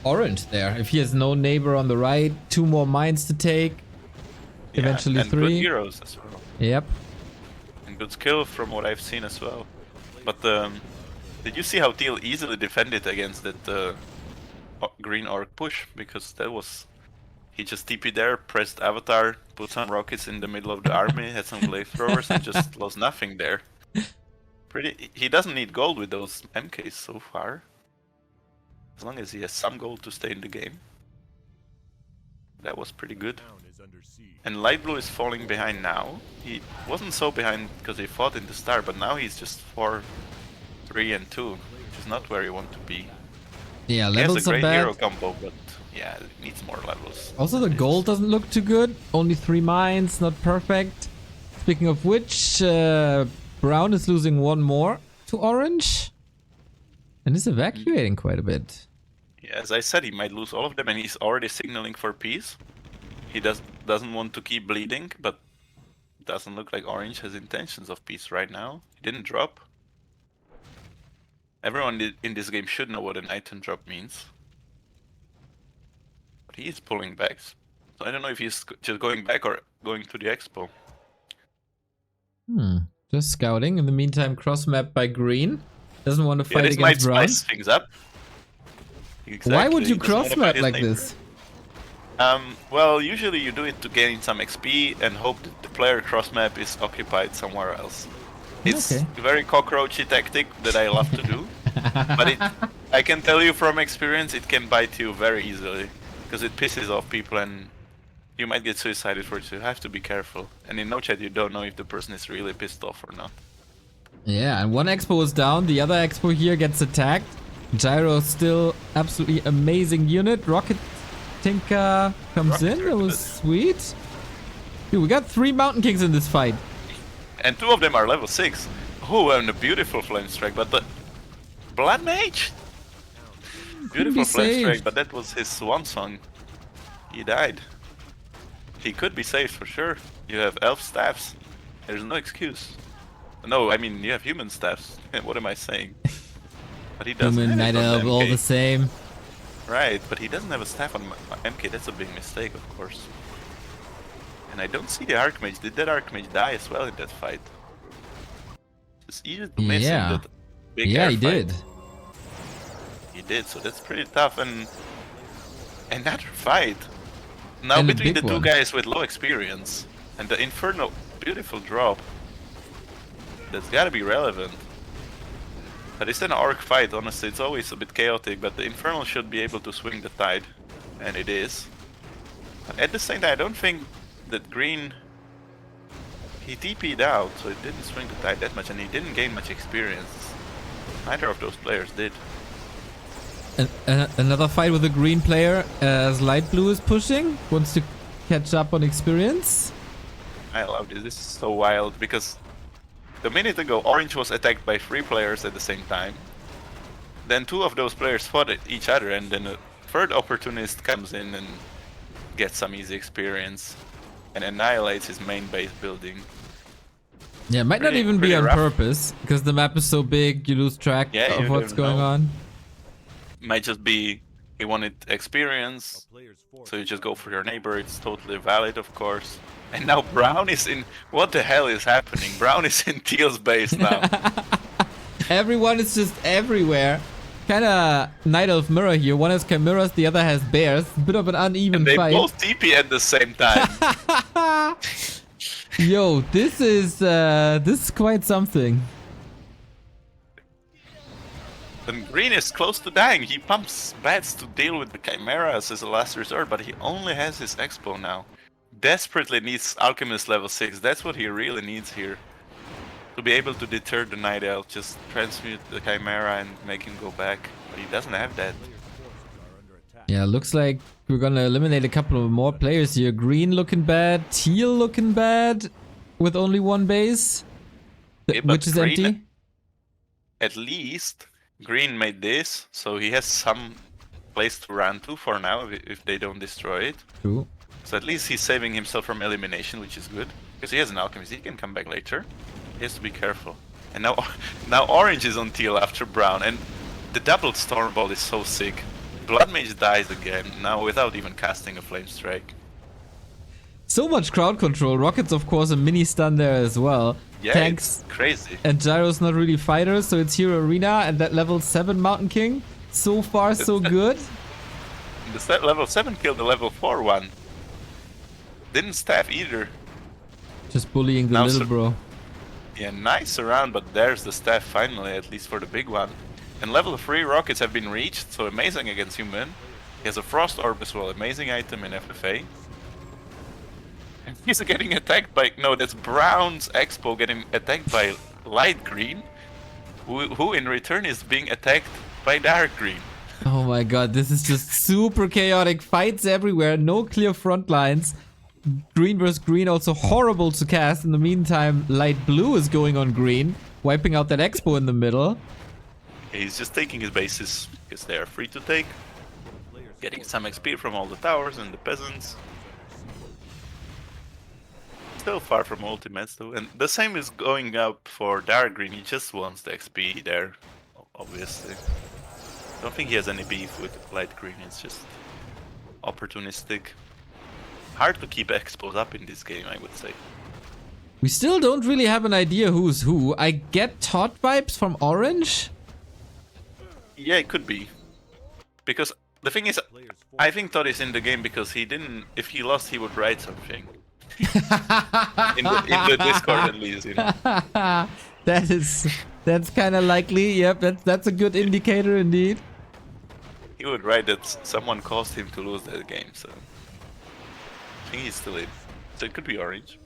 orange there. If he has no neighbor on the right, 2 more mines to take. Yeah, Eventually and 3. good heroes as well. Yep. And good skill from what I've seen as well. But did you see how Teal easily defended against that green orc push? Because that was... He just TP'd there, pressed avatar, put some rockets in the middle of the army, had some flamethrowers, and just lost nothing there. He doesn't need gold with those MKs so far. As long as he has some gold to stay in the game. That was pretty good. And light blue is falling behind now. He wasn't so behind because he fought in the start, but now he's just 4, 3, and 2, which is not where you want to be. Yeah, He levels has a are great bad. hero combo, but yeah, it needs more levels. Also, the gold doesn't look too good. Only 3 mines, not perfect. Speaking of which, brown is losing 1 more to orange. And is evacuating quite a bit. Yeah, as I said, he might lose all of them, and he's already signaling for peace. He doesn't want to keep bleeding, but doesn't look like orange has intentions of peace right now. He didn't drop. Everyone in this game should know what an item drop means. But he is pulling back. So I don't know if he's just going back or going to the expo. Just scouting. In the meantime, cross map by green. Doesn't want to fight this against might brown. spice things up. Exactly. Why would you He doesn't wanna cross fight map his like neighbor. this? Well, usually you do it to gain some XP and hope that the player cross map is occupied somewhere else. It's Okay. a very cockroachy tactic that I love to do, but I can tell you from experience it can bite you very easily, because it pisses off people and you might get suicided for it, so you have to be careful. And in no chat you don't know if the person is really pissed off or not. Yeah, and one expo is down, the other expo here gets attacked. Gyro still absolutely amazing unit. Rocket Tinker comes in, that was sweet. Dude, we got 3 Mountain Kings in this fight. And 2 of them are level 6. Oh, and a beautiful flame strike, but the Blood Mage? Beautiful flame strike, but that was his swan song. He died. He could be saved for sure. You have elf staffs. There's no excuse. No, I mean you have human staffs. What am I saying? But he doesn't. Human, night elf, all the same. Right, but he doesn't have a staff on MK. That's a big mistake, of course. And I don't see the Archmage. Did that Archmage die as well in that fight? It's easy to miss in that big air he fight. did. He did, so that's pretty tough. And another fight. Now And a between the big 2 one. guys with low experience and the Inferno, beautiful drop. That's gotta be relevant. But it's an orc fight, honestly, it's always a bit chaotic, but the Infernal should be able to swing the tide. And it is. But at the same time, I don't think that green... He TP'd out, so it didn't swing the tide that much, and he didn't gain much experience. Neither of those players did. Another fight with a green player as light blue is pushing. Wants to catch up on experience. I love this, this is so wild, because a minute ago orange was attacked by 3 players at the same time. Then 2 of those players fought at each other, and then a 3rd opportunist comes in and gets some easy experience. and annihilates his main base building. Yeah, it might not even be on rough. purpose, because the map is so big, you lose track of what's going on. Might just be he wanted experience, so you just go for your neighbor. It's totally valid, of course. And now Brown is in... What the hell is happening? Brown is in Teal's base now. Everyone is just everywhere. Kinda Night Elf mirror here. One has chimeras, the other has bears. Bit of an uneven and fight. They both TP at the same time. Yo, this is quite something. And Green is close to dying. He pumps bats to deal with the chimeras as a last resort, but he only has his expo now. Desperately needs Alchemist level 6. That's what he really needs here. To be able to deter the Night Elf, just transmute the Chimera and make him go back. But he doesn't have that. Yeah, looks like we're gonna eliminate a couple of more players here. Green looking bad, Teal looking bad, with only one base, which is Green, empty. At least Green made this, so he has some place to run to for now if they don't destroy it. True. So at least he's saving himself from elimination, which is good. Because he has an Alchemist, he can come back later. He has to be careful. And now Orange is on Teal after Brown, and the double Stormbolt is so sick. Blood Mage dies again, now without even casting a Flame Strike. So much crowd control. Rockets, of course, a mini stun there as well. Yeah, Tanks it's crazy. and Gyro's not really fighters, so it's here Arena and that level 7 Mountain King. So far, so good. The level 7 killed the level 4 one. Didn't staff either. Just bullying the Now little bro. Yeah, nice around, but there's the staff finally, at least for the big one. And level 3 rockets have been reached, so amazing against human. He has a Frost Orb as well, amazing item in FFA. And he's getting attacked by... No, that's Brown's Expo getting attacked by Light Green, who in return is being attacked by Dark Green. Oh my god, this is just super chaotic. Fights everywhere, no clear front lines. Green versus green, also horrible to cast. In the meantime, light blue is going on green, wiping out that expo in the middle. He's just taking his bases because they are free to take. Getting some XP from all the towers and the peasants. Still far from ultimates though. And the same is going up for Dark Green. He just wants the XP there, obviously. I don't think he has any beef with light green. It's just opportunistic. Hard to keep expos up in this game, I would say. We still don't really have an idea who's who. I get Todd vibes from Orange. Yeah, it could be. Because the thing is, I think Todd is in the game because he didn't... If he lost, he would write something. in the Discord at least, you know. That's kind of likely. Yep, that's a good indicator indeed. He would write that someone caused him to lose that game, so... I think he's still in. So it could be Orange.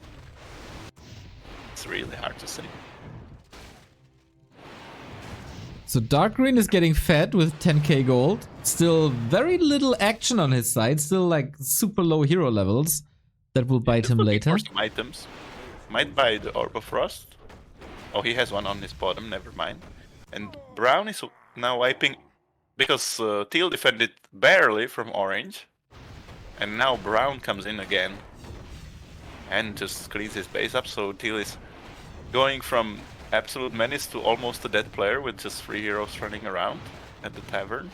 It's really hard to say. So Dark Green is getting fed with 10k gold. Still very little action on his side. Still like super low hero levels. That will bite him later. For some items. Might buy the Orb of Frost. Oh, he has one on his bottom, never mind. And Brown is now wiping... Because Teal defended barely from Orange. And now Brown comes in again. And just cleans his base up, so Teal is going from absolute menace to almost a dead player with just 3 heroes running around at the tavern.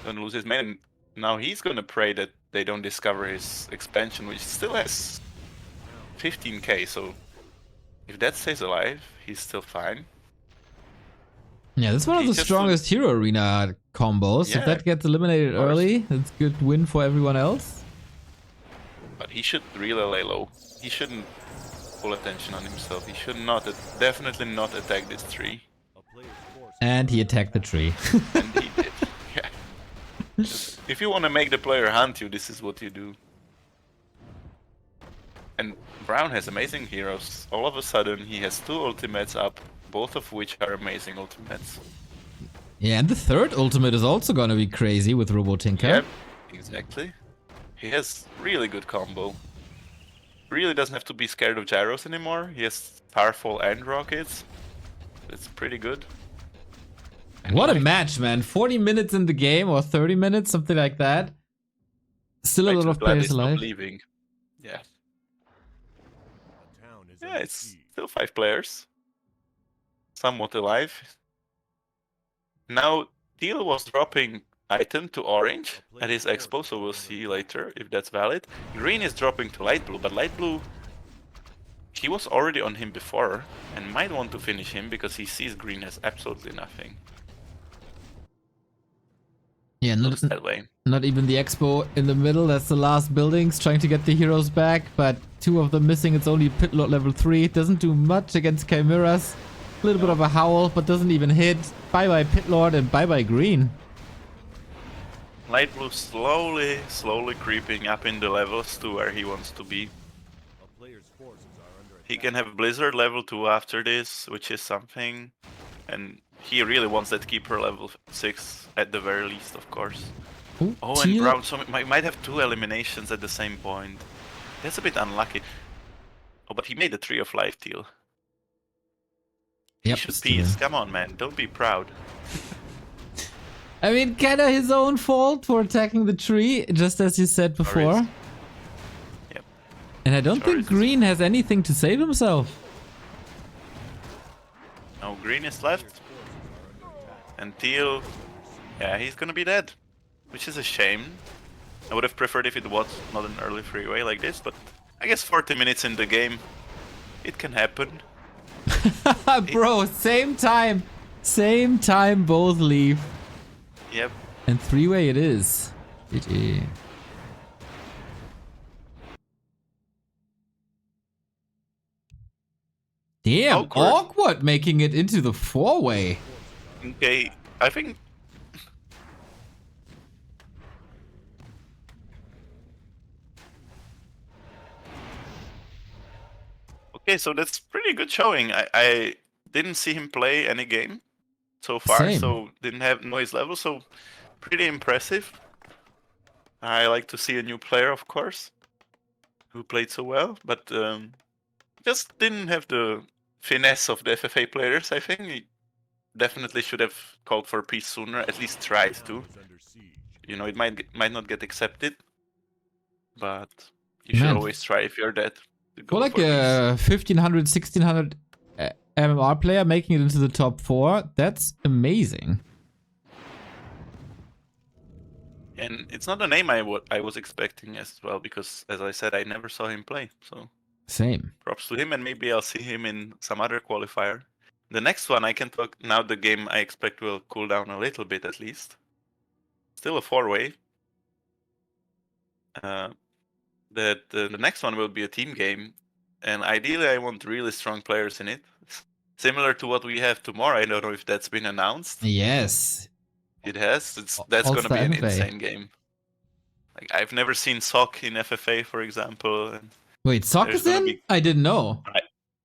Gonna lose his main. Now he's gonna pray that they don't discover his expansion, which still has 15k, so if that stays alive, he's still fine. Yeah, this is one of the strongest hero arena combos. Yeah, if that gets eliminated early, it's a good win for everyone else. But he should really lay low. He shouldn't pull attention on himself. He should not, definitely not attack this tree. And he attacked the tree. And he did, yeah. If you want to make the player hunt you, this is what you do. And Brown has amazing heroes. All of a sudden, he has 2 ultimates up, both of which are amazing ultimates. Yeah, and the third ultimate is also gonna be crazy with Robotinker. Yep, exactly. He has really good combo. Really doesn't have to be scared of gyros anymore. He has Powerful and rockets. It's pretty good. And what a match, man. 40 minutes in the game, or 30 minutes, something like that. Still a lot of players alive. Leaving. Yeah. Yeah, it's still 5 players. Somewhat alive. Now, Teal was dropping item to orange at his expo, so we'll see later if that's valid. Green is dropping to light blue, but light blue, he was already on him before and might want to finish him because he sees green has absolutely nothing. Yeah, Looks that way. not even the expo in the middle. That's the last buildings trying to get the heroes back, but 2 of them missing. It's only pit lord level 3. It doesn't do much against chimeras. A little bit of a howl, but doesn't even hit. Bye bye pit lord and bye bye green. Light blue slowly creeping up in the levels to where he wants to be. He can have Blizzard level 2 after this, which is something. And he really wants that keeper level 6 at the very least, of course. Ooh, Oh, and Brown so might have 2 eliminations at the same point. That's a bit unlucky. Oh, but he made a 3 of life, Teal. Yep, He should peace. Come on, man. Don't be proud. I mean, kinda his own fault for attacking the tree, just as you said before. Yep. And I don't think green has anything to save himself. No, green is left. And Teal, yeah, he's gonna be dead. Which is a shame. I would have preferred if it was not an early freeway like this, but I guess 40 minutes in the game, it can happen. Bro, same time. Same time both leave. Yep. And 3-way it is. GG. Damn, awkward making it into the 4-way. Okay, I think... Okay, so that's pretty good showing. I didn't see him play any game so far, Same. So didn't have noise level, so pretty impressive. I like to see a new player, of course, who played so well, but just didn't have the finesse of the FFA players, I think. He definitely should have called for peace sooner, at least tried to. You know, it might not get accepted, but you should always try if you're dead. For like a 1500, 1600 MMR player making it into the top 4, that's amazing. And it's not a name I was expecting as well, because as I said, I never saw him play. So same. Props to him, and maybe I'll see him in some other qualifier. The next one I can talk now. The game I expect will cool down a little bit at least. Still a 4-way. The next one will be a team game, and ideally I want really strong players in it. Similar to what we have tomorrow. I don't know if that's been announced. Yes. It has. That's going to be an insane game. Like, I've never seen Sock in FFA, for example. Wait, Sock is in? I didn't know.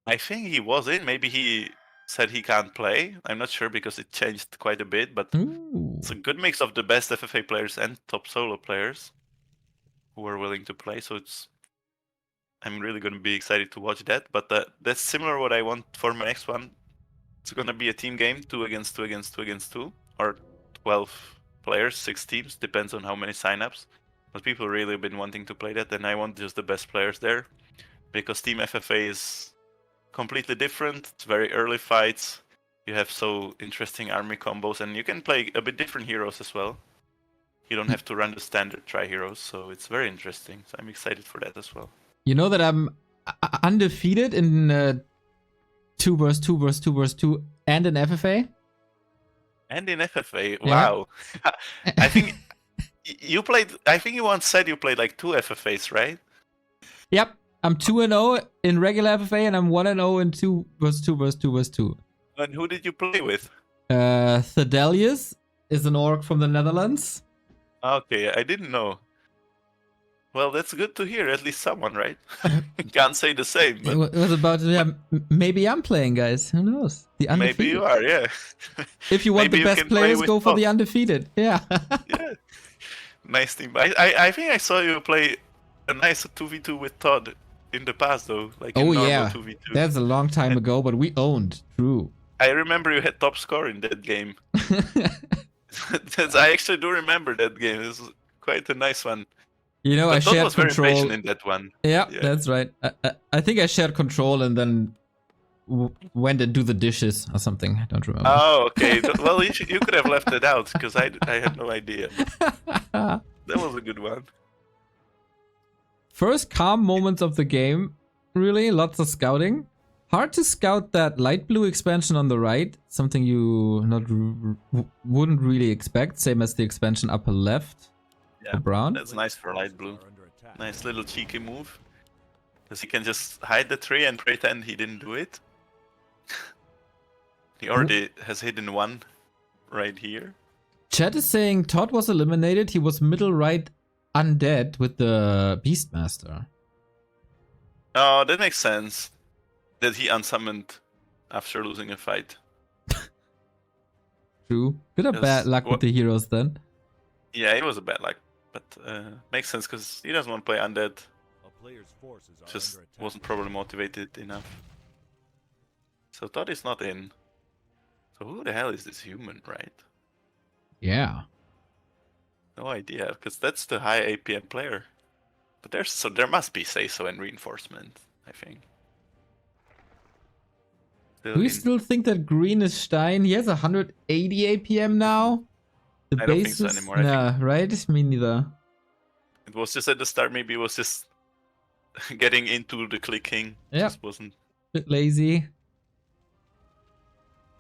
I think he was in. Maybe he said he can't play. I'm not sure because it changed quite a bit, but it's a good mix of the best FFA players and top solo players who are willing to play. So I'm really going to be excited to watch that. But that's similar what I want for my next one. It's going to be a team game, 2 against 2 against 2 against 2, or 12 players, 6 teams, depends on how many signups. But people really have been wanting to play that, and I want just the best players there, because Team FFA is completely different. It's very early fights. You have so interesting army combos, and you can play a bit different heroes as well. You don't have to run the standard tri-heroes, so it's very interesting. So I'm excited for that as well. You know that I'm undefeated in 2 vs 2 vs 2 vs 2 and in FFA? And in FFA, wow. Yeah. I think you played, I think you once said you played like 2 FFAs, right? Yep. I'm 2-0 in regular FFA, and I'm 1-0 in 2 vs 2 vs 2 vs 2. And who did you play with? Thedelius is an orc from the Netherlands. Okay, I didn't know. Well, that's good to hear. At least someone, right? Can't say the same. But it was about, maybe I'm playing, guys. Who knows? The undefeated. Maybe you are, yeah. If you want the best players, go for the undefeated. Yeah. Yeah. Nice team. I think I saw you play a nice 2v2 with Todd in the past, though. Like oh, normal yeah. 2v2. That's a long time ago, but we owned. True. I remember you had top score in that game. I actually do remember that game. It was quite a nice one. You know, I But Todd shared was very control. patient in that one. Yeah, that's right. I think I shared control and then went and do the dishes or something. I don't remember. Oh, okay. Well, you could have left it out because I had no idea. That was a good one. First calm moments of the game, really. Lots of scouting. Hard to scout that light blue expansion on the right. Something you wouldn't really expect. Same as the expansion upper left. Yeah, for brown. that's nice for light blue. Nice little cheeky move. Because he can just hide the tree and pretend he didn't do it. He already has hidden one right here. Chat is saying Todd was eliminated. He was middle right undead with the Beastmaster. Oh, that makes sense. That he unsummoned after losing a fight. True. Bit of bad luck with the heroes then. Yeah, it was a bad luck. But makes sense because he doesn't want to play undead. Just wasn't probably motivated enough. So Todd is not in. So who the hell is this human, right? Yeah. No idea, because that's the high APM player. But there must be say-so and reinforcement, I think. Do we still think that green is Stein? He has 180 APM now? The I don't think so anymore. Nah, right? Me neither. It was just at the start, maybe it was just getting into the clicking. Yeah. Just wasn't. Bit lazy.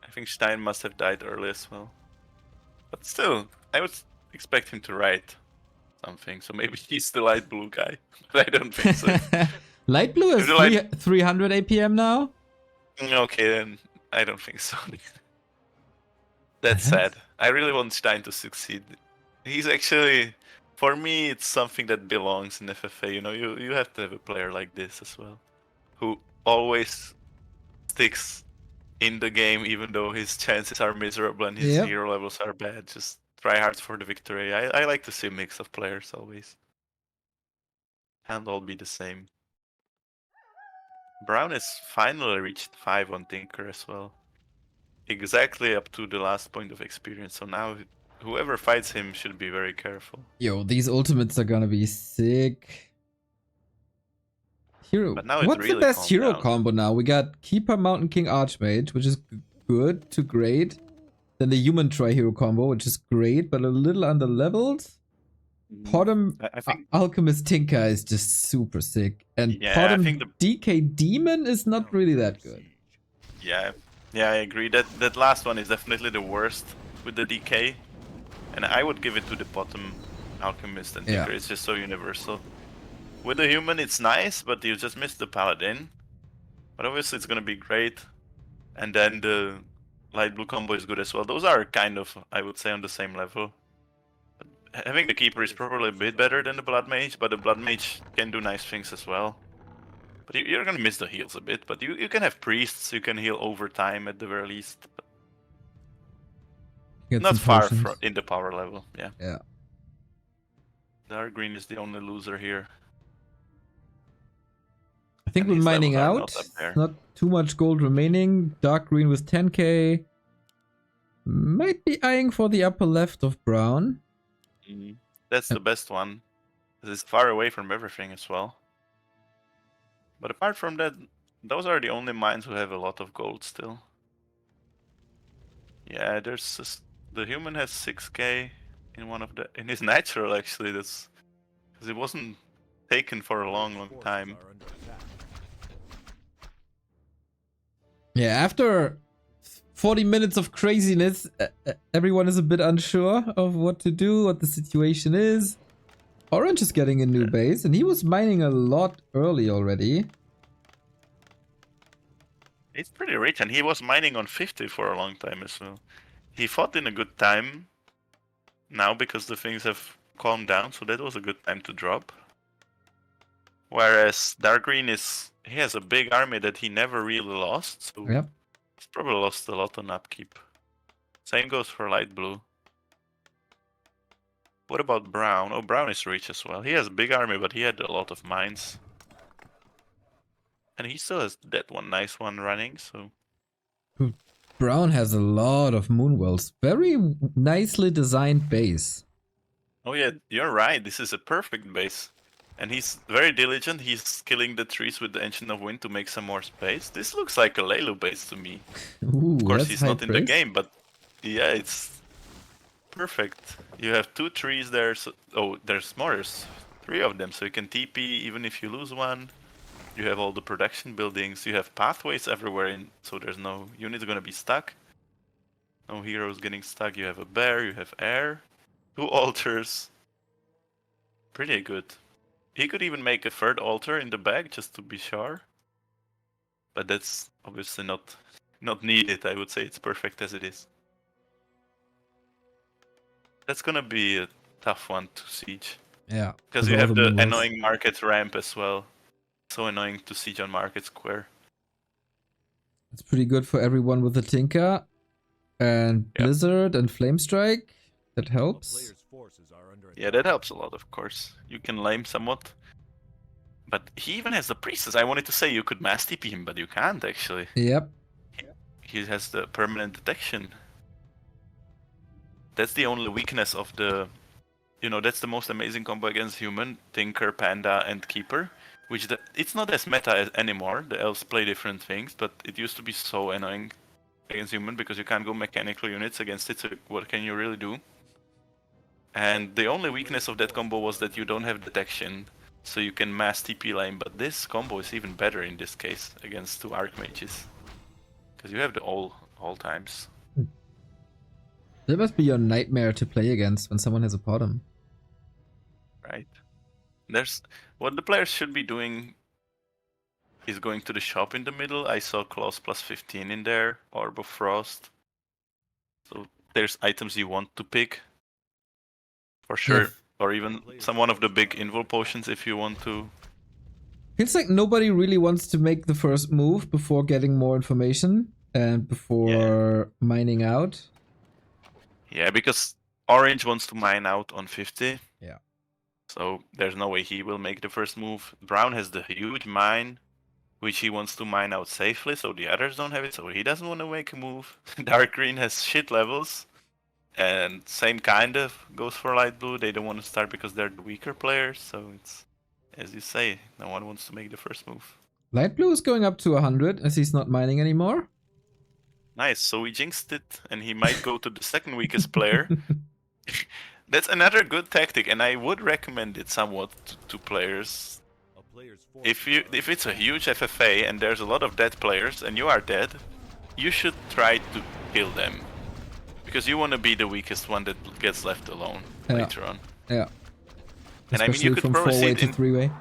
I think Stein must have died early as well. But still, I would expect him to write something. So maybe he's the light blue guy. But I don't think so. Light blue is 300 APM now? Okay, then I don't think so. That's sad. I really want Stein to succeed. He's actually, for me, it's something that belongs in FFA. You know, you have to have a player like this as well, who always sticks in the game, even though his chances are miserable and his hero levels are bad. Just try hard for the victory. I like to see a mix of players always. Can't all be the same. Brown has finally reached 5 on Tinker as well. Exactly up to the last point of experience. So now whoever fights him should be very careful. Yo, these ultimates are gonna be sick. Hero. What's really the best hero combo now? We got Keeper, Mountain King, Archmage, which is good to great. Then the Human Tri-Hero combo, which is great, but a little under-leveled. Potom Alchemist Tinker is just super sick. And Potom DK Demon is not really that good. Yeah, I agree. That last one is definitely the worst with the DK. And I would give it to the Potom Alchemist and Tinker. It's just so universal. With the Human, it's nice, but you just missed the Paladin. But obviously it's gonna be great. And then the light blue combo is good as well. Those are kind of, I would say, on the same level. But having the Keeper is probably a bit better than the Blood Mage, but the Blood Mage can do nice things as well. But you're gonna miss the heals a bit, but you can have Priests, you can heal over time at the very least. But not far from in the power level, yeah. Dark Green is the only loser here. I think we're mining out. Not too much gold remaining. Dark Green with 10k. Might be eyeing for the upper left of Brown. That's the best one. It's far away from everything as well. But apart from that, those are the only mines who have a lot of gold still. Yeah, there's the Human has 6k in one of the in his natural actually. That's because it wasn't taken for a long time. Yeah, after 40 minutes of craziness, everyone is a bit unsure of what to do, what the situation is. Orange is getting a new base, and he was mining a lot early already. He's pretty rich, and he was mining on 50 for a long time as well. He fought in a good time now because the things have calmed down, so that was a good time to drop. Whereas Dark Green he has a big army that he never really lost, so he's probably lost a lot on upkeep. Same goes for Light Blue. What about Brown? Oh, Brown is rich as well. He has a big army, but he had a lot of mines. And he still has that one nice one running, so... Brown has a lot of Moonwells. Very nicely designed base. Oh yeah, you're right. This is a perfect base. And he's very diligent. He's killing the trees with the Engine of Wind to make some more space. This looks like a Lelu base to me. Ooh, Of course, that's he's high not in the praise. game, but yeah, it's perfect. You have 2 trees there. So, oh, there's more. There's 3 of them, so you can TP even if you lose one. You have all the production buildings. You have pathways everywhere, so there's no units gonna be stuck. No heroes getting stuck. You have a bear. You have air. 2 altars. Pretty good. He could even make a 3rd altar in the back just to be sure. But that's obviously not needed. I would say it's perfect as it is. That's gonna be a tough one to siege. Yeah, Because with you all have the the minerals. annoying market ramp as well. So annoying to siege on Market Square. It's pretty good for everyone with the Tinker and Yep. Blizzard and Flamestrike. That helps. Yeah, that helps a lot, of course. You can lame somewhat. But he even has the priestess. I wanted to say you could mass TP him, but you can't actually. Yep. He has the permanent detection. That's the only weakness of the... You know, that's the most amazing combo against human, Tinker, Panda, and Keeper. Which it's not as meta anymore. The elves play different things, but it used to be so annoying against human because you can't go mechanical units against it, so what can you really do? And the only weakness of that combo was that you don't have detection, so you can mass TP lane, but this combo is even better in this case against 2 Archmages. Because you have the all times. That must be your nightmare to play against when someone has a bottom. Right. There's what the players should be doing is going to the shop in the middle. I saw Claws plus 15 in there, Orb of Frost. So there's items you want to pick. For sure. Yeah. Or even one of the big invul potions if you want to. Feels like nobody really wants to make the first move before getting more information and before mining out. Yeah, because Orange wants to mine out on 50. Yeah. So there's no way he will make the first move. Brown has the huge mine, which he wants to mine out safely, so the others don't have it, so he doesn't want to make a move. Dark Green has shit levels, and same kind of goes for Light Blue. They don't want to start because they're the weaker players, so it's, as you say, no one wants to make the first move. Light blue is going up to 100 as he's not mining anymore. Nice, so we jinxed it, and he might go to the second weakest player. That's another good tactic, and I would recommend it somewhat to players. If it's a huge FFA and there's a lot of dead players and you are dead, you should try to kill them. Because you want to be the weakest one that gets left alone later on. Yeah. And I mean, you Especially could from probably see 4-way it to in... 3-way.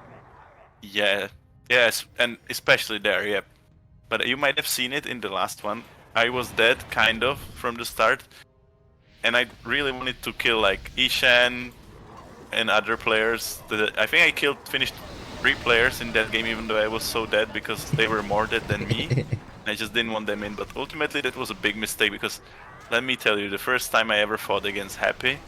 Yeah, yes, and especially there, yeah. But you might have seen it in the last one. I was dead, kind of, from the start. And I really wanted to kill, like, Ishan and other players. I think I finished 3 players in that game, even though I was so dead because they were more dead than me. I just didn't want them in, but ultimately that was a big mistake because, let me tell you, the first time I ever fought against Happy,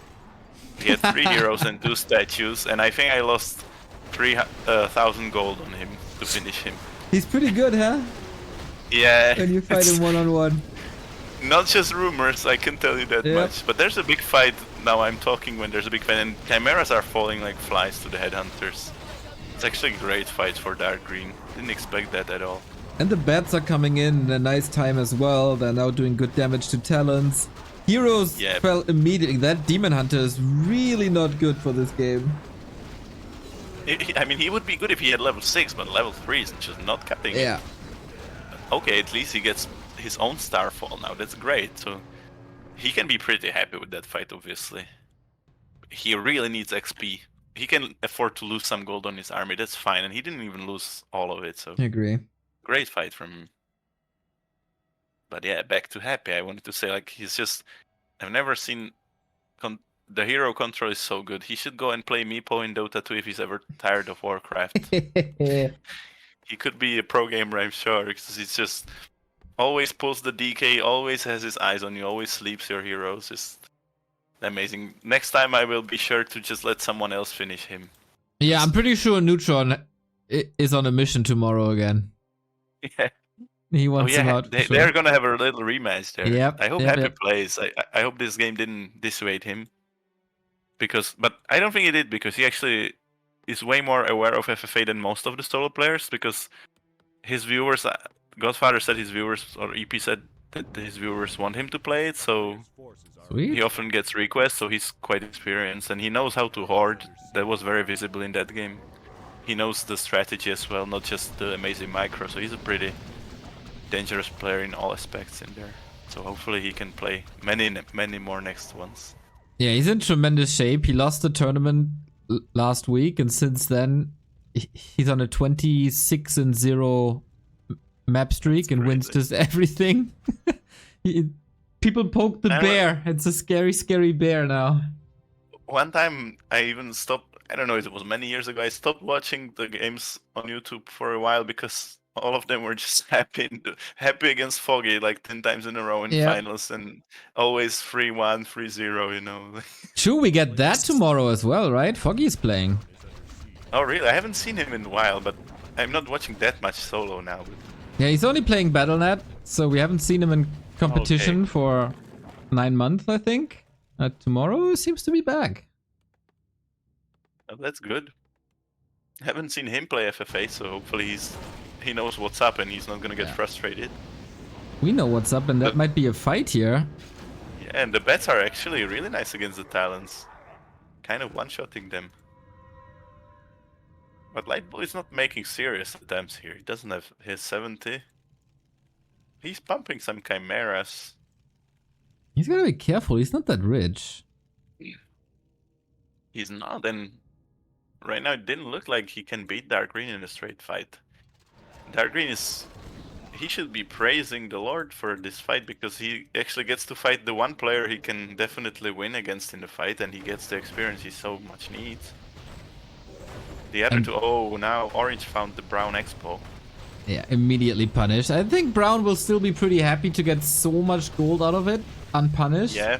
he had 3 heroes and 2 statues, and I think I lost 3,000 gold on him to finish him. He's pretty good, huh? Yeah. When you fight him one-on-one. Not just rumors, I can tell you that much. But there's a big fight, now I'm talking when there's a big fight, and chimeras are falling like flies to the headhunters. It's actually a great fight for Dark Green. Didn't expect that at all. And the bats are coming in a nice time as well. They're now doing good damage to talents. Heroes fell immediately. That Demon Hunter is really not good for this game. I mean, he would be good if he had level 6, but level 3 is just not cutting it. Yeah. Okay, at least he gets his own Starfall now. That's great. So he can be pretty happy with that fight, obviously. He really needs XP. He can afford to lose some gold on his army. That's fine. And he didn't even lose all of it. So I agree. Great fight from him. But yeah, back to Happy. I wanted to say, like, he's just... I've never seen... the hero control is so good. He should go and play Meepo in Dota 2 if he's ever tired of Warcraft. He could be a pro gamer, I'm sure, because he's just... always pulls the DK, always has his eyes on you, always sleeps your heroes. Just amazing. Next time I will be sure to just let someone else finish him. Yeah, I'm pretty sure Neutron is on a mission tomorrow again. Yeah. He wants him out. They're gonna have a little rematch there. Yep. I hope Happy plays. I hope this game didn't dissuade him. but I don't think he did because he actually is way more aware of FFA than most of the solo players because his viewers, Godfather said his viewers, or EP said that his viewers want him to play it, so Sweet. he often gets requests, so he's quite experienced and he knows how to hoard. That was very visible in that game. He knows the strategy as well, not just the amazing micro, so he's a pretty dangerous player in all aspects in there. So hopefully he can play many more next ones. Yeah, he's in tremendous shape. He lost the tournament last week, and since then he's on a 26-0 map streak and wins just everything. People poke the bear. It's a scary, scary bear now. One time I even stopped, I don't know, it was many years ago, I stopped watching the games on YouTube for a while because all of them were just happy against Foggy like 10 times in a row in finals and always 3-1, 3-0, you know. True, we get that tomorrow as well, right? Foggy's playing. Oh really? I haven't seen him in a while, but I'm not watching that much solo now. But... Yeah, he's only playing Battle.net, so we haven't seen him in competition for 9 months, I think. Tomorrow seems to be back. Oh, that's good. I haven't seen him play FFA, so hopefully he knows what's up and he's not gonna get frustrated. We know what's up, and that might be a fight here. Yeah, and the bets are actually really nice against the Talons. Kind of one-shotting them. But Lightbull is not making serious attempts here. He doesn't have his 70. He's pumping some chimeras. He's gotta be careful, he's not that rich. He's not, and right now it didn't look like he can beat Dark Green in a straight fight. Dark Green he should be praising the Lord for this fight because he actually gets to fight the one player he can definitely win against in the fight, and he gets the experience he so much needs. The other two, now Orange found the Brown Expo. Yeah, immediately punished. I think Brown will still be pretty happy to get so much gold out of it, unpunished. Yeah.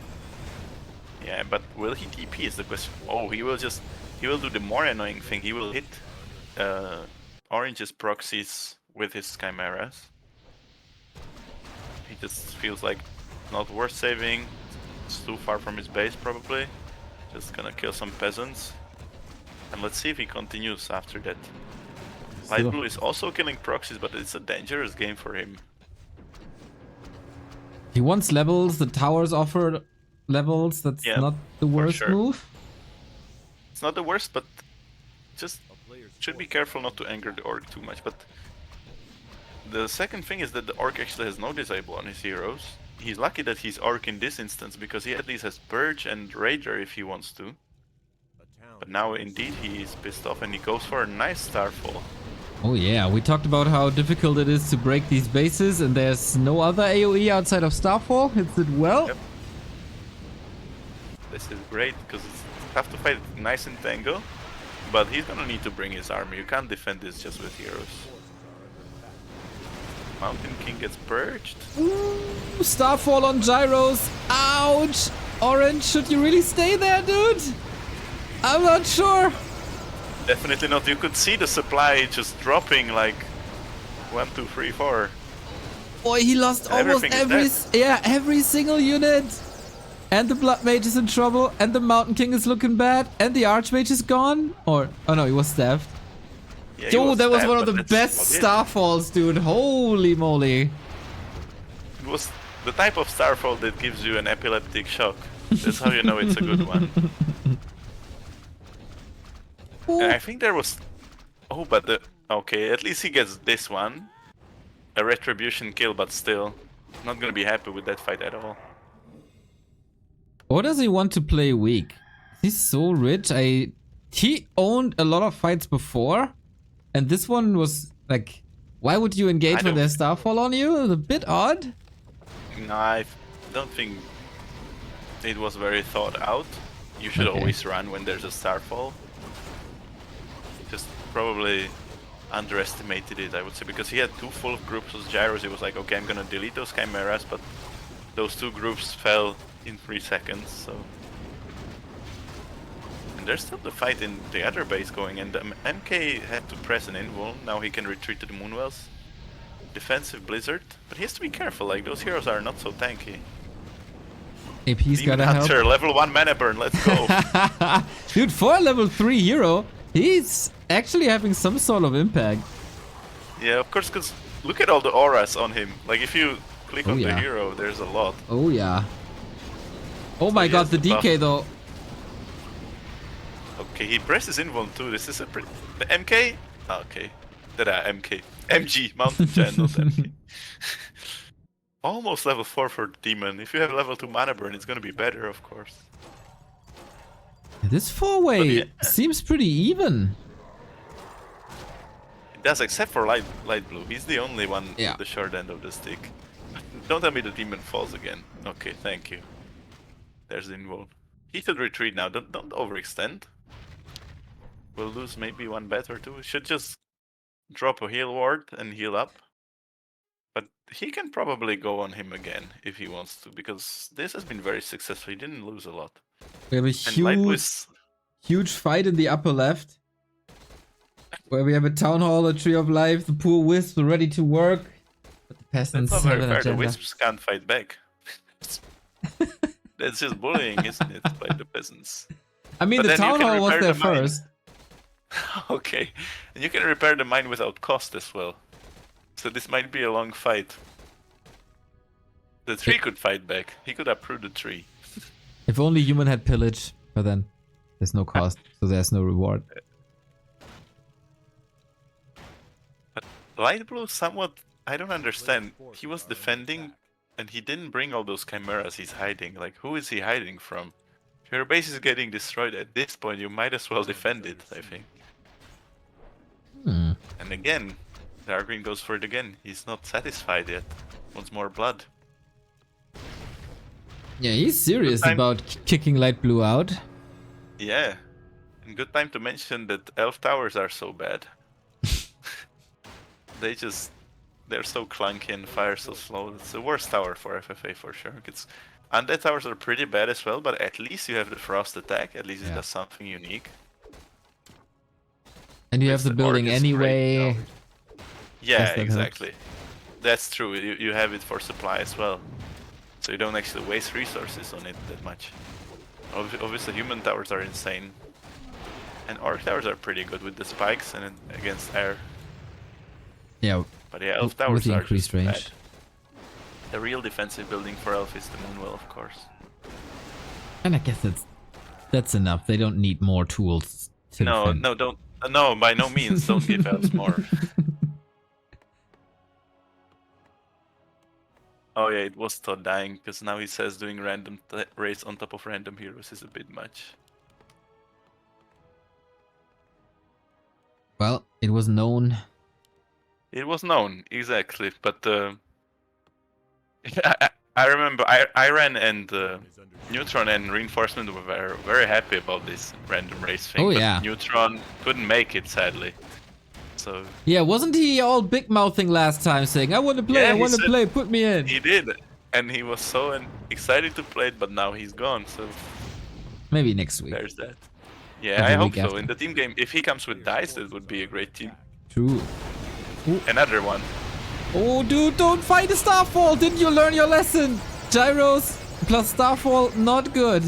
Yeah, but will he TP is the question. Oh, he will do the more annoying thing. He will hit Orange's proxies with his chimeras. He just feels like not worth saving. It's too far from his base probably. Just gonna kill some peasants. And let's see if he continues after that. Light Blue is also killing proxies, but it's a dangerous game for him. He wants levels, the towers offer levels, that's not the worst move. It's not the worst, but just should be careful not to anger the Orc too much. But the second thing is that the Orc actually has no disable on his heroes. He's lucky that he's Orc in this instance, because he at least has Purge and Rager if he wants to. But now indeed he is pissed off and he goes for a nice Starfall. Oh yeah, we talked about how difficult it is to break these bases, and there's no other AoE outside of Starfall. It did well. Yep. This is great, because it's tough to fight nice in Tango, but he's gonna need to bring his army. You can't defend this just with heroes. Mountain King gets purged. Ooh, Starfall on gyros. Ouch! Orange, should you really stay there, dude? I'm not sure. Definitely not. You could see the supply just dropping like 1, 2, 3, 4. Boy, he lost almost every single unit. And the Blood Mage is in trouble, and the Mountain King is looking bad, and the Archmage is gone. Oh no, he was stabbed. Yeah, Yo, that was one of the best Starfalls, dude. Holy moly. It was the type of Starfall that gives you an epileptic shock. That's how you know it's a good one. And I think there was... Oh, but okay, at least he gets this one. A Retribution kill, but still. Not gonna be happy with that fight at all. Or does he want to play weak? He's so rich. He owned a lot of fights before. And this one was like... Why would you engage with their Starfall on you? It's a bit odd. No, I don't think it was very thought out. You should always run when there's a Starfall. Just probably underestimated it, I would say, because he had 2 full groups of gyros. He was like, okay, I'm gonna delete those chimeras, but those 2 groups fell in 3 seconds, so... And there's still the fight in the other base going, and MK had to press an invul. Now he can retreat to the Moonwells. Defensive Blizzard, but he has to be careful, like, those heroes are not so tanky. AP's Demon gotta Hunter, help. level 1 mana burn, let's go. Dude, for a level 3 hero, he's actually having some sort of impact. Yeah, of course, because look at all the auras on him. Like, if you click on the yeah. hero, there's a lot. Oh, yeah. Oh So my he god, has the buff. DK though. Okay, he presses invuln too. This is a pretty... The MK? Ah, okay. MK. MG, Mountain Giant, not MK. Almost level 4 for Demon. If you have level 2 mana burn, it's gonna be better, of course. This 4-way Yeah. seems pretty even. It does, except for light blue. He's the only one Yeah. with the short end of the stick. Don't tell me the Demon falls again. Okay, thank you. There's the invuln. He should retreat now. Don't overextend. We'll lose maybe one bet or two. Should just drop a heal ward and heal up. But he can probably go on him again if he wants to, because this has been very successful. He didn't lose a lot. We have a And light blue is... huge fight in the upper left. Where we have a Town Hall, a Tree of Life, the poor wisps ready to work. But the peasants That's not very have an fair. The agenda. wisps can't fight back. That's just bullying, isn't it, by the peasants? I mean, But the then you Town can Hall was repair there the mine. first. Okay, and you can repair the mine without cost as well. So this might be a long fight. The tree could fight back. He could uproot the tree. If only human had pillage, but then there's no cost, so there's no reward. But light blue somewhat... I don't understand. He was defending and he didn't bring all those chimeras he's hiding. Like, who is he hiding from? If your base is getting destroyed at this point, you might as well defend it, I think. Hmm. And again, Dark Green goes for it again. He's not satisfied yet. Wants more blood. Yeah, he's serious Good time. about kicking light blue out. Yeah. And good time to mention that elf towers are so bad. They're so clunky and fire so slow. It's the worst tower for FFA for sure. Undead towers are pretty bad as well, but at least you have the frost attack. At least it does something unique. And you have the Orc building is great, anyway. though. Yeah, Guess that exactly. That's true. You have it for supply as well. So you don't actually waste resources on it that much. Obviously human towers are insane. And orc towers are pretty good with the spikes and against air. Yeah, But yeah, elf with towers the are increased just range. bad. The real defensive building for elf is the Moonwell, of course. And I guess that's enough. They don't need more tools to defend. No, by no means, don't give elves more. Oh yeah, it was Todd dying, because now he says doing random raids on top of random heroes is a bit much. Well, it was known. It was known, exactly, but I remember Iran and Neutron and Reinforcement were very happy about this random race thing. Oh, but yeah. Neutron couldn't make it, sadly. So Yeah, wasn't he all big mouthing last time, saying, I want to play, Yeah, I he want to said- play, put me in. he did, and he was so excited to play it, but now he's gone. So Maybe next week. there's that. Yeah, Or I the hope week so. after. In the team game, if he comes with dice, it would be a great team. True. Another one. Oh, dude, don't fight the Starfall! Didn't you learn your lesson? Gyros plus Starfall, not good.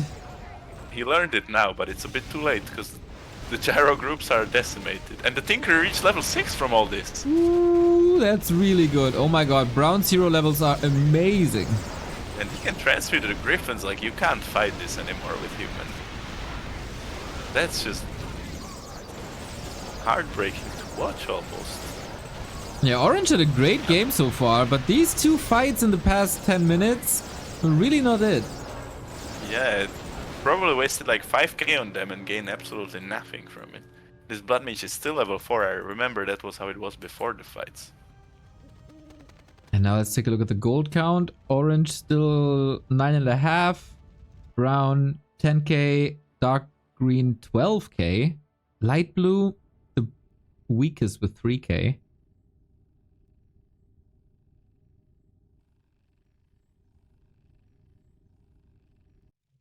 He learned it now, but it's a bit too late because the gyro groups are decimated. And the Tinker reached level 6 from all this. Ooh, that's really good. Oh my god, Brown's hero levels are amazing. And he can transfer to the Griffins, like you can't fight this anymore with human. That's just heartbreaking to watch almost. Yeah, Orange had a great game so far, but these two fights in the past 10 minutes were really not it. Yeah, it probably wasted like 5k on them and gained absolutely nothing from it. This Blood Mage is still level 4, I remember that was how it was before the fights. And now let's take a look at the gold count. Orange still 9.5, brown 10k, dark green 12k, light blue the weakest with 3k.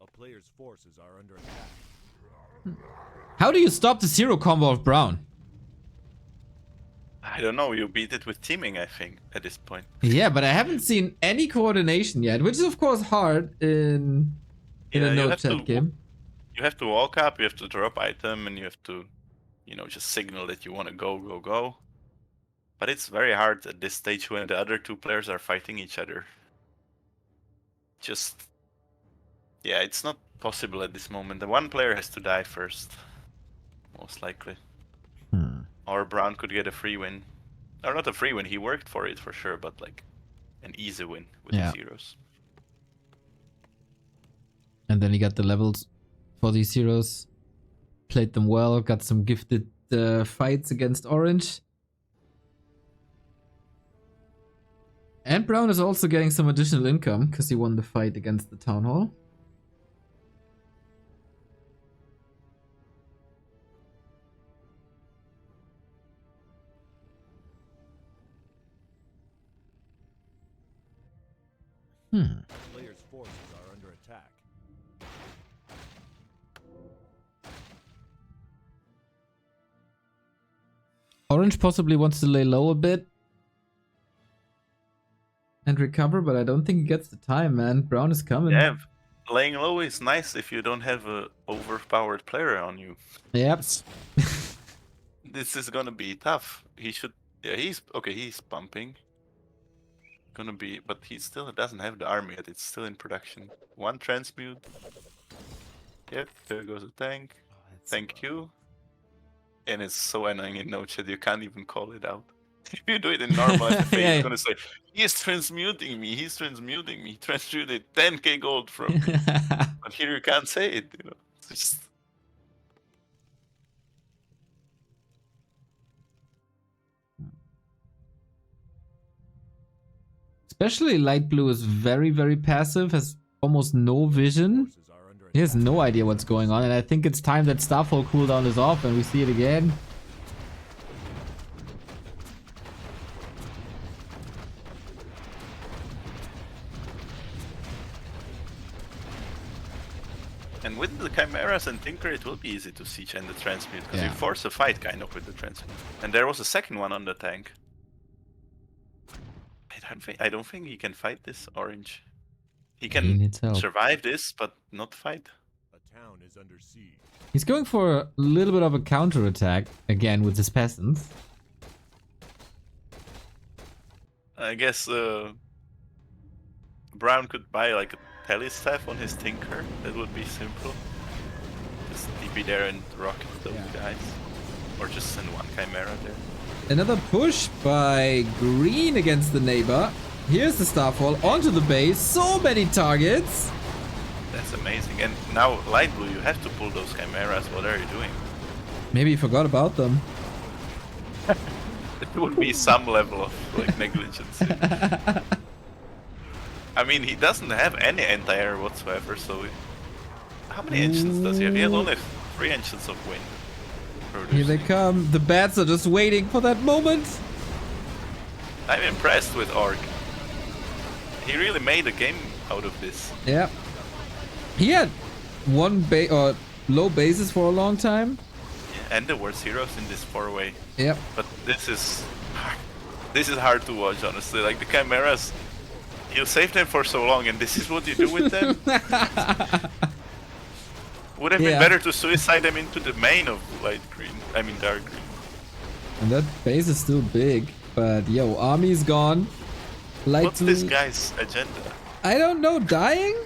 A player's forces are under attack. How do you stop the zero combo of brown? I don't know, you beat it with teaming, I think, at this point. Yeah, but I haven't seen any coordination yet, which is of course hard in in a no chat game. You have to walk up, you have to drop item, and you have to, you know, just signal that you want to go. But it's very hard at this stage when the other two players are fighting each other. Just, yeah, it's not possible at this moment. The one player has to die first, most likely. Or Brown could get a free win. Or not a free win, he worked for it for sure, but like an easy win with his heroes. And then he got the levels for these heroes. Played them well, got some gifted fights against Orange. And Brown is also getting some additional income because he won the fight against the Town Hall. Players' forces are under attack. Orange possibly wants to lay low a bit and recover, but I don't think he gets the time, man. Brown is coming. Yeah, laying low is nice if you don't have a overpowered player on you. Yep. This is gonna be tough. He should, yeah, he's okay. He's pumping. Gonna be, but he still doesn't have the army yet. It's still in production. One transmute. Yep, there goes a tank. Thank you. And it's so annoying in no chat, you can't even call it out. If you do it in normal FFA, Yeah. he's gonna say, he's transmuting me, he transmuted 10k gold from me. But here you can't say it, you know. It's just... Especially light blue is very, very passive, has almost no vision. Forces are under He has attack. no idea what's going on, and I think it's time that Starfall cooldown is off and we see it again. And with the Chimeras and Tinker, it will be easy to siege and the transmute, because you force a fight kind of with the transmute. And there was a second one on the tank. I don't think he can fight this Orange. He can needs help. survive this, but not fight. A town is under siege. He's going for a little bit of a counter attack again with his peasants. I guess Brown could buy like a tele-staff on his Tinker. That would be simple. Just TP there and rocket those guys. Or just send one Chimera there. Another push by Green against the neighbor. Here's the Starfall onto the base. So many targets. That's amazing. And now, Light Blue, you have to pull those Chimeras. What are you doing? Maybe he forgot about them. It would be some level of like negligence. I mean, he doesn't have any anti-air whatsoever, so... How many engines does he have? He has only 3 engines of wind. Here they come. The bats are just waiting for that moment. I'm impressed with Orc. He really made a game out of this. Yeah. He had one low bases for a long time. Yeah, and there were heroes in this 4-way. Yep. But this is hard to watch, honestly. Like the Chimeras, you save them for so long, and this is what you do with them. Would have been better to suicide them into the main of light green. I mean dark green. And that base is still big, but yo, army's gone. Light What's this guy's agenda? I don't know, dying?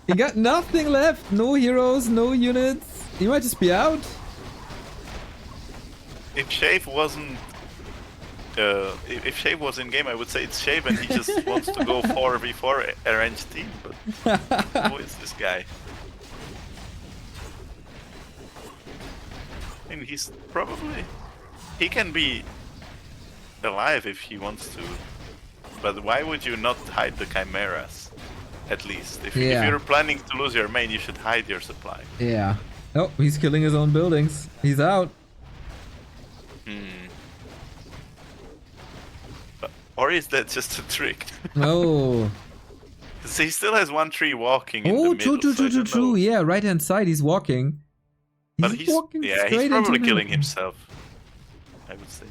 He got nothing left. No heroes, no units. He might just be out. If Shave wasn't... if Shave was in game, I would say it's Shave and he just wants to go 4v4 arranged team, but who is this guy? I mean, he's probably... He can be alive if he wants to, but why would you not hide the Chimeras, at least? If you're planning to lose your main, you should hide your supply. Yeah. Oh, he's killing his own buildings. He's out. Or is that just a trick? Oh. So he still has 1 tree walking in the Oh, middle. true. Yeah, right hand side, he's walking. But he's walking straight he's probably into killing him. himself, I would say.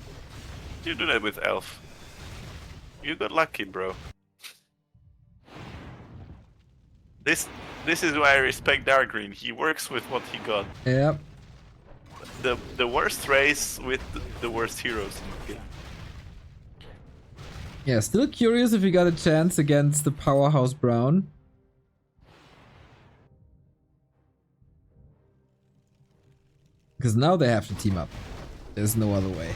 You do that with Elf. You got lucky, bro. This is why I respect Dark Green. He works with what he got. Yep. The worst race with the worst heroes in the game. Yeah, still curious if he got a chance against the powerhouse Brown. Because now they have to team up. There's no other way.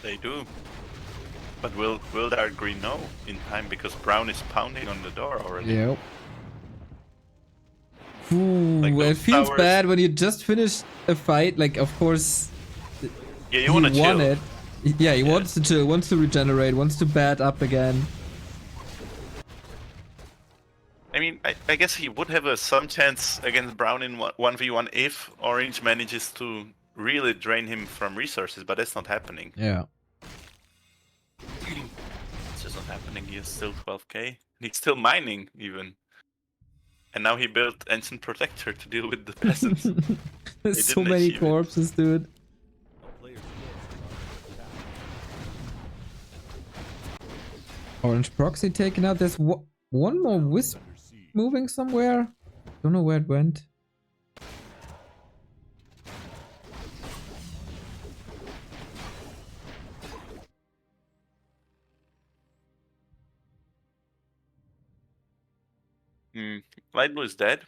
They do. But will Dark Green know in time? Because Brown is pounding on the door already. Yep. Ooh, Like it those feels towers- bad when you just finished a fight. Like, of course, Yeah, he you wanna won chill. it. Yeah, he wants to chill, wants to regenerate, wants to bat up again. I mean, I guess he would have some chance against Brown in 1v1 if Orange manages to really drain him from resources, but that's not happening. Yeah. It's just not happening. He is still 12k. He's still mining, even. And now he built Ancient Protector to deal with the peasants. There's He so didn't many achieve it. corpses, dude. A player's forces are under attack. Orange proxy taken out. There's one more wisp Under siege. moving somewhere. Don't know where it went. Light Blue is dead.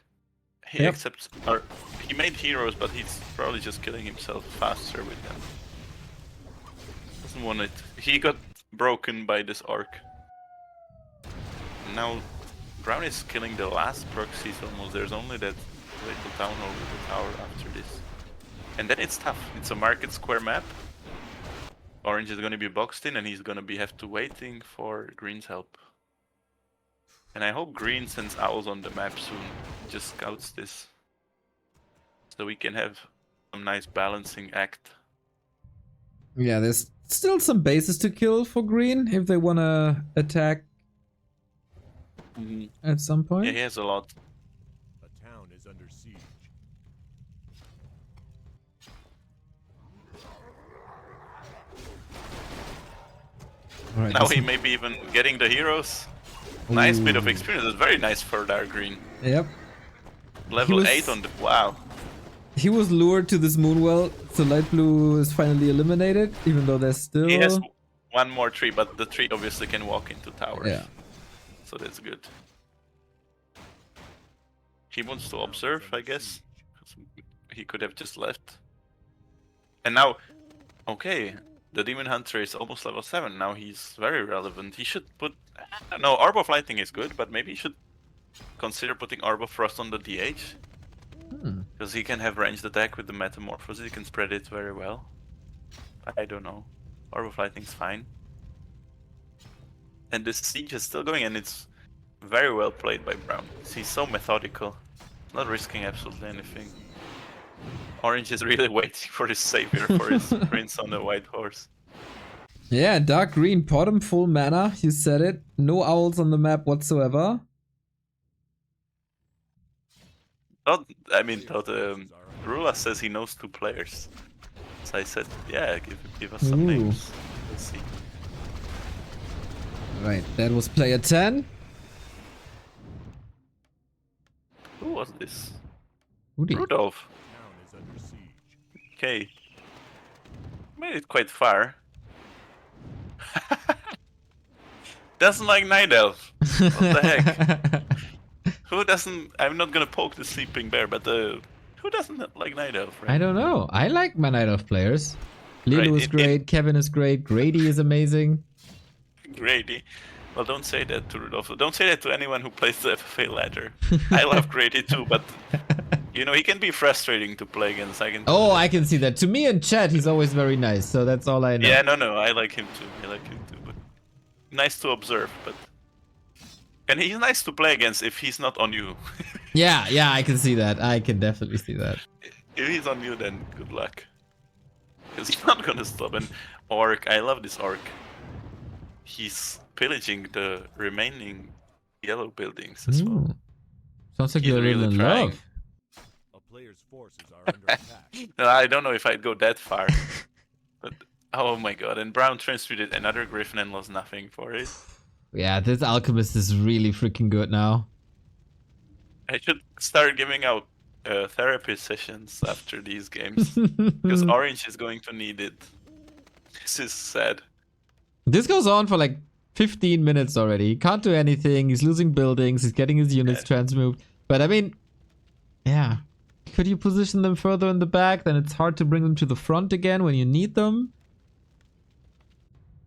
He Yep. accepts, or he made heroes, but he's probably just killing himself faster with them. Doesn't want it. He got broken by this orc. Now, Brown is killing the last proxies almost. There's only that little town hall with the tower after this. And then it's tough. It's a market square map. Orange is gonna be boxed in, and he's gonna have to waiting for Green's help. And I hope Green sends owls on the map soon. Just scouts this. So we can have some nice balancing act. Yeah, there's still some bases to kill for green if they wanna attack at some point. Yeah, he has a lot. A town is under siege. Alright, Now he may be even getting the heroes. Nice bit of experience. It's very nice for Dark Green. Yep. Level was- 8 on the... Wow. He was lured to this moonwell, so light blue is finally eliminated, even though there's still... He has one more tree, but the tree obviously can walk into towers. Yeah. So that's good. He wants to observe, I guess. He could have just left. And now... Okay. The Demon Hunter is almost level 7. Now he's very relevant. He should put... No, Orb of Lightning is good, but maybe he should consider putting Orb of Frost on the DH. Because he can have ranged attack with the Metamorphosis. He can spread it very well. I don't know. Orb of Lightning's fine. And this siege is still going, and it's very well played by Brown. He's so methodical. Not risking absolutely anything. Orange is really waiting for his savior, for his prince on the white horse. Yeah, dark green, bottom full mana, you said it. No owls on the map whatsoever. rulaZ says he knows 2 players. So I said, yeah, give us some Ooh. names. Let's see. Right, that was player 10. Who was this? Woody. Rudolph. Town is under siege. Okay. Made it quite far. Doesn't like Night Elf. What the heck? Who doesn't... I'm not gonna poke the sleeping bear, but who doesn't like Night Elf, right? I don't know. I like my Night Elf players. Lilo Right, is great, Kevin is great, Grady is amazing. Grady. Well, don't say that to Rudolph. Don't say that to anyone who plays the FFA ladder. I love Grady too, but you know, he can be frustrating to play against. Oh, I can see that. To me in chat, he's always very nice, so that's all I know. Yeah, no, I like him too. But nice to observe, but and he's nice to play against if he's not on you. Yeah, I can see that. I can definitely see that. If he's on you, then good luck. Because he's not gonna stop. And Orc, I love this Orc. He's pillaging the remaining yellow buildings as well. Ooh. Sounds like He's you're really in trying. love. A player's forces are under attack. No, I don't know if I'd go that far. But oh my god, and Brown transmuted another Griffin and lost nothing for it. Yeah, this alchemist is really freaking good now. I should start giving out therapy sessions after these games because Orange is going to need it. This is sad. This goes on for like 15 minutes already. He can't do anything. He's losing buildings. He's getting his units transmoved. But I mean, yeah. Could you position them further in the back? Then it's hard to bring them to the front again when you need them.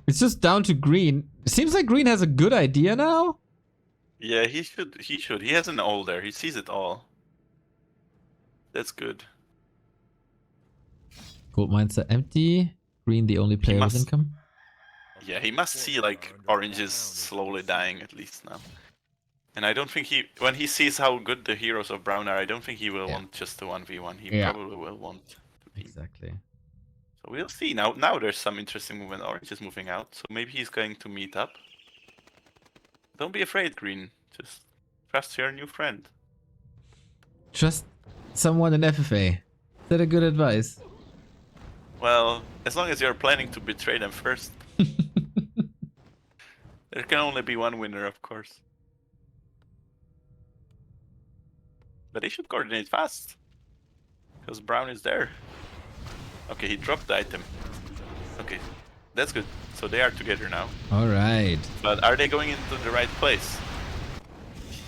It's just down to Green. It seems like Green has a good idea now. Yeah, he should. He has an all there. He sees it all. That's good. Gold mines are empty. Green the only player with income. Yeah, he must see like Orange is slowly dying at least now. And I don't think when he sees how good the heroes of Brown are, I don't think he will want just the 1v1. He probably will want. Exactly. So we'll see. Now there's some interesting movement. Orange is moving out, so maybe he's going to meet up. Don't be afraid, Green. Just trust your new friend. Trust someone in FFA. Is that a good advice? Well, as long as you're planning to betray them first. There can only be one winner, of course. But they should coordinate fast. Because Brown is there. Okay, he dropped the item. Okay, that's good. So they are together now. Alright. But are they going into the right place?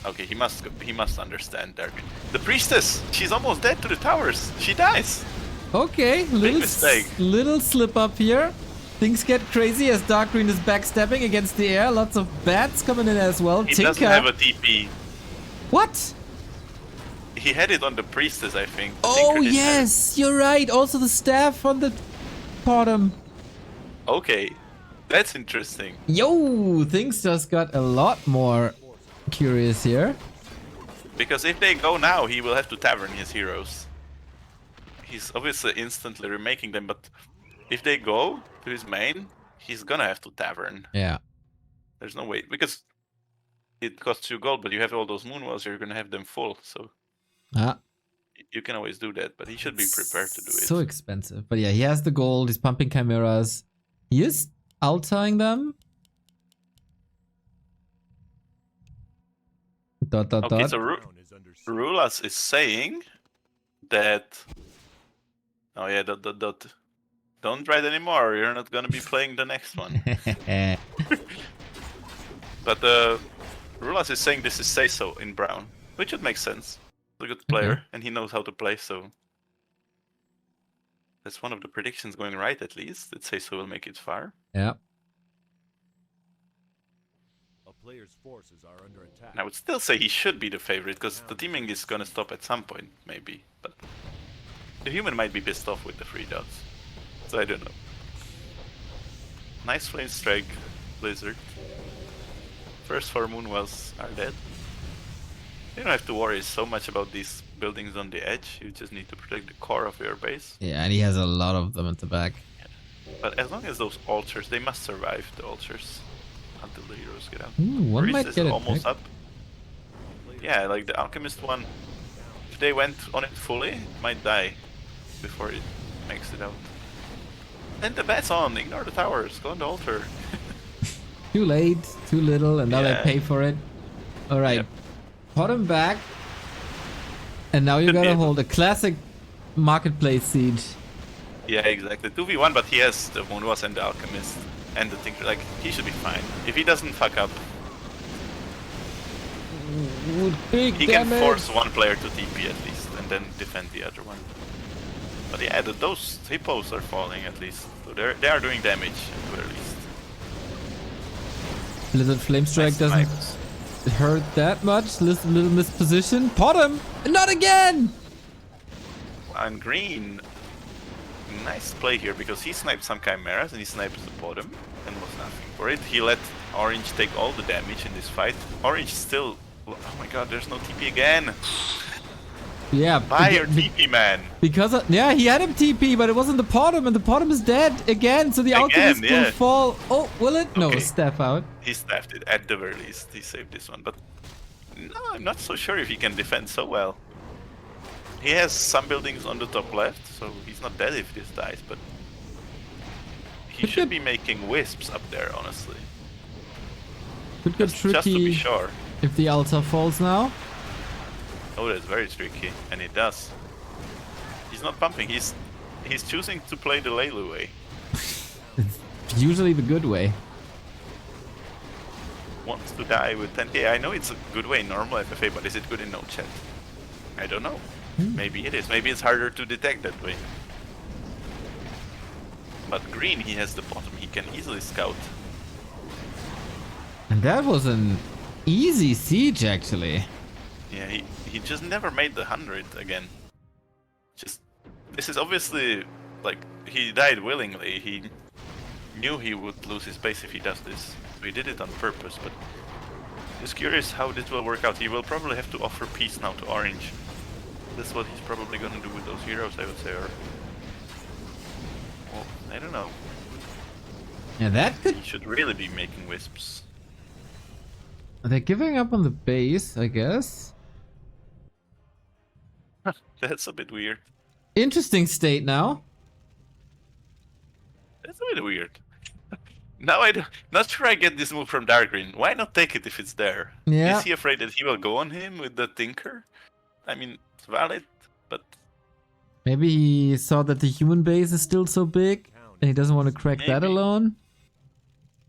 Okay, he must understand there. The priestess! She's almost dead to the towers. She dies. Okay, little slip up here. Things get crazy as Dark Green is backstabbing against the air. Lots of bats coming in as well. He doesn't have a TP. What? He had it on the priestess, I think. Oh yes, you're right. Also the staff on the bottom. Okay, that's interesting. Yo, things just got a lot more curious here. Because if they go now, he will have to tavern his heroes. He's obviously instantly remaking them, but if they go to his main, he's gonna have to tavern. Yeah. There's no way, because it costs you gold, but you have all those moonwells, you're gonna have them full, so you can always do that, but he should be prepared to do it. So expensive. But yeah, he has the gold, he's pumping chimeras. He is altaing them. Okay, so rulaZ is saying that... Oh yeah, don't write anymore, you're not gonna be playing the next one. But rulaZ is saying this is say-so in Brown, which would make sense. He's a good player, and he knows how to play, so... That's one of the predictions going right, at least. That say-so will make it far. Yeah. A player's forces are under attack. I would still say he should be the favorite, because the teaming is gonna stop at some point, maybe. But the human might be pissed off with the 3 dots. So I don't know. Nice flame strike, Blizzard. First 4 moonwells are dead. You don't have to worry so much about these buildings on the edge. You just need to protect the core of your base. Yeah, and he has a lot of them at the back. Yeah. But as long as those altars, they must survive the altars until the heroes get out. Ooh, one might get it almost back. up. Yeah, like the alchemist one. If they went on it fully, it might die before it makes it out. And the bats on, ignore the towers, go on the altar. Too late, too little, and now they pay for it. Alright. Yep. Put him back. And now you gotta hold a classic marketplace siege. Yeah, exactly. 2v1, but he has the moonwells and the alchemist. And the Tinker, like, he should be fine. If he doesn't fuck up, he can force one player to TP at least, and then defend the other one. But yeah, those hippos are falling at least. So they are doing damage at the very least. Blizzard Flame Strike doesn't hurt that much. Little misposition. Pot him! Not again! And Green, nice play here because he sniped some chimeras and he sniped the bottom and was nothing for it. He let Orange take all the damage in this fight. Orange still... Oh my god, there's no TP again! Yeah, buy your TP, man! Because yeah, he had him TP, but it wasn't the bottom, and the bottom is dead again, so the alchemist will fall. Oh, will it? No, staff out. He staffed it at the very least. He saved this one, but no, I'm not so sure if he can defend so well. He has some buildings on the top left, so he's not dead if this dies, but he should be making wisps up there, honestly. Could get tricky just to be sure. If the altar falls now. Oh, that's very tricky, and it does. He's not pumping. He's choosing to play the Leilu way. It's usually the good way. Wants to die with 10k. I know it's a good way in normal FFA, but is it good in no chat? I don't know. Maybe it is. Maybe it's harder to detect that way. But green, he has the bottom. He can easily scout. And that was an easy siege, actually. Yeah, he just never made the 100 again. Just, this is obviously, like, he died willingly. He knew he would lose his base if he does this. So he did it on purpose, but just curious how this will work out. He will probably have to offer peace now to orange. That's what he's probably gonna do with those heroes, I would say, or... Well, I don't know. Yeah, that could... He should really be making wisps. They're giving up on the base, I guess. That's a bit weird. Interesting state now. That's a bit weird. Now not sure I get this move from Dark Green. Why not take it if it's there? Yeah. Is he afraid that he will go on him with the Tinker? I mean, it's valid, but... Maybe he saw that the human base is still so big, and he doesn't want to crack that Maybe. alone.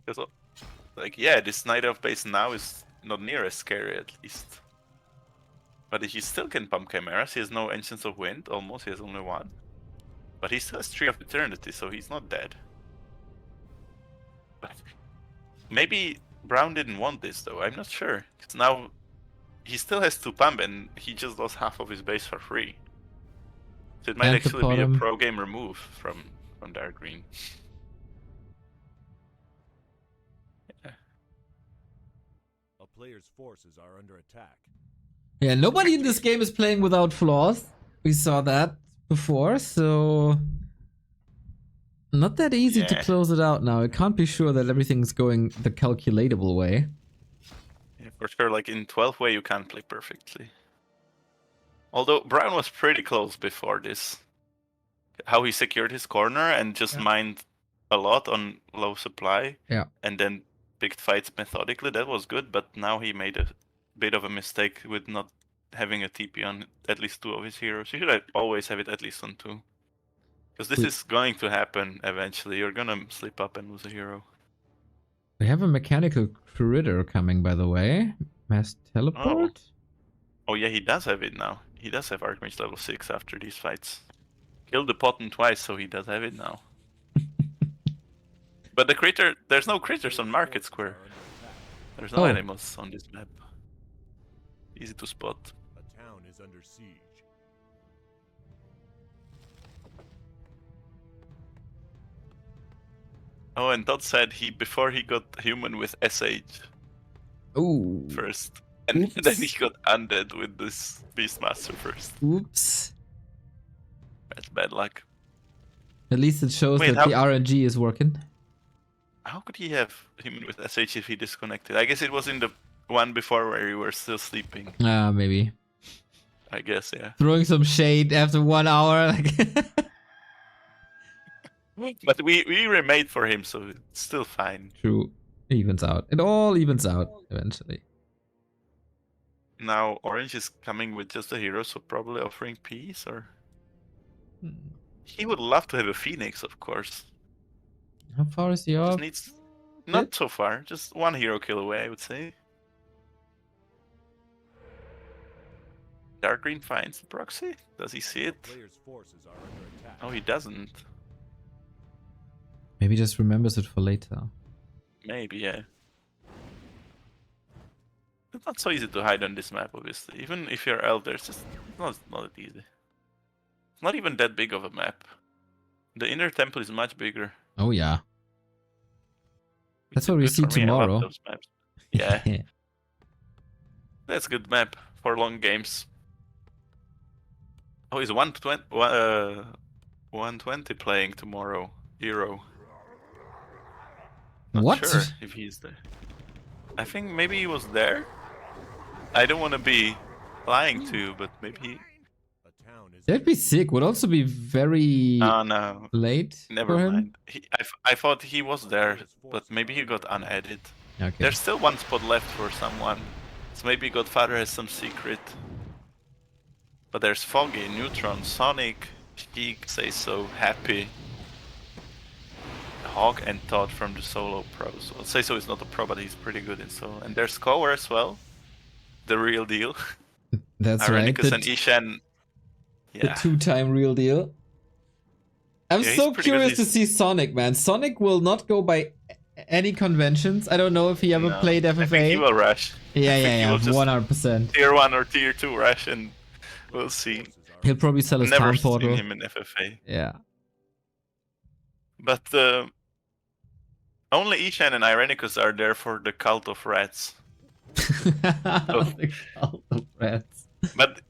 Because, like, yeah, this Knight of Base now is not near as scary, at least. But he still can pump Chimeras. He has no Ancients of Wind, almost. He has only one. But he still has Tree of Eternity, so he's not dead. But maybe Brown didn't want this, though. I'm not sure. Because now he still has to pump, and he just lost half of his base for free. So it might And the actually be a bottom. pro gamer move from Dark Green. A player's forces are under attack. Yeah, nobody in this game is playing without flaws. We saw that before, so... Not that easy to Yeah. close it out now. I can't be sure that everything's going the calculatable way. Yeah, for sure, like in 12 way you can't play perfectly. Although Brown was pretty close before this. How he secured his corner and just mined a lot on low supply. Yeah. And then picked fights methodically, that was good, but now he made a bit of a mistake with not having a TP on at least two of his heroes. You should always have it at least on two. Because this is going to happen eventually. You're gonna slip up and lose a hero. We have a mechanical critter coming, by the way. Mass teleport? Oh yeah, he does have it now. He does have Archmage level 6 after these fights. Killed the Potent twice, so he does have it now. But the critter, there's no critters on Market Square. There's no animals on this map. Easy to spot. A town is under siege. Oh, and Todd said before he got human with SH Ooh. first. And Oops. then he got undead with this Beastmaster first. Oops. That's bad luck. At least it shows Wait, that the RNG is working. How could he have human with SH if he disconnected? I guess it was in the one before where you were still sleeping. Maybe. I guess, yeah. Throwing some shade after 1 hour. But we remade for him, so it's still fine. True. Evens out. It all evens out eventually. Now Orange is coming with just a hero, so probably offering peace, or... He would love to have a Phoenix, of course. How far is he Just off? needs... Not so far, just one hero kill away, I would say. Dark Green finds the proxy? Does he see it? Player's forces are under attack. No, he doesn't. Maybe just remembers it for later. Maybe, yeah. It's not so easy to hide on this map, obviously. Even if you're Elder, it's just not that easy. It's not even that big of a map. The inner temple is much bigger. Oh yeah. That's It's what we good see for me, I love tomorrow. those maps. Yeah, that's a good map for long games. Oh, he's 120 playing tomorrow. Hero. Not What? sure if he's there. I think maybe he was there. I don't want to be lying to you, but maybe he... A town is That'd be sick. Would also be very Oh no, late never for him. mind. I thought he was there, but maybe he got unadded. Okay. There's still one spot left for someone. So maybe Godfather has some secret. But there's Foggy, Neutron, Sonic, Sheik, Say So, Happy, Hawk, and Todd from the solo pros. Well, Say So is not a pro, but he's pretty good in solo. And there's Kower as well, the real deal. That's right. Irenicus and Ishan. The Yeah. two-time real deal. I'm Yeah, he's so pretty curious good. to see Sonic, man. Sonic will not go by any conventions. I don't know if he ever No, played FFA. I think he will rush. Yeah, I think he yeah, will just 100%. tier 1 or tier 2 rush, and we'll see. He'll probably sell his Never town seen portal. him in FFA. Yeah. But only Ishan and Irenicus are there for the cult of rats. The cult of rats. But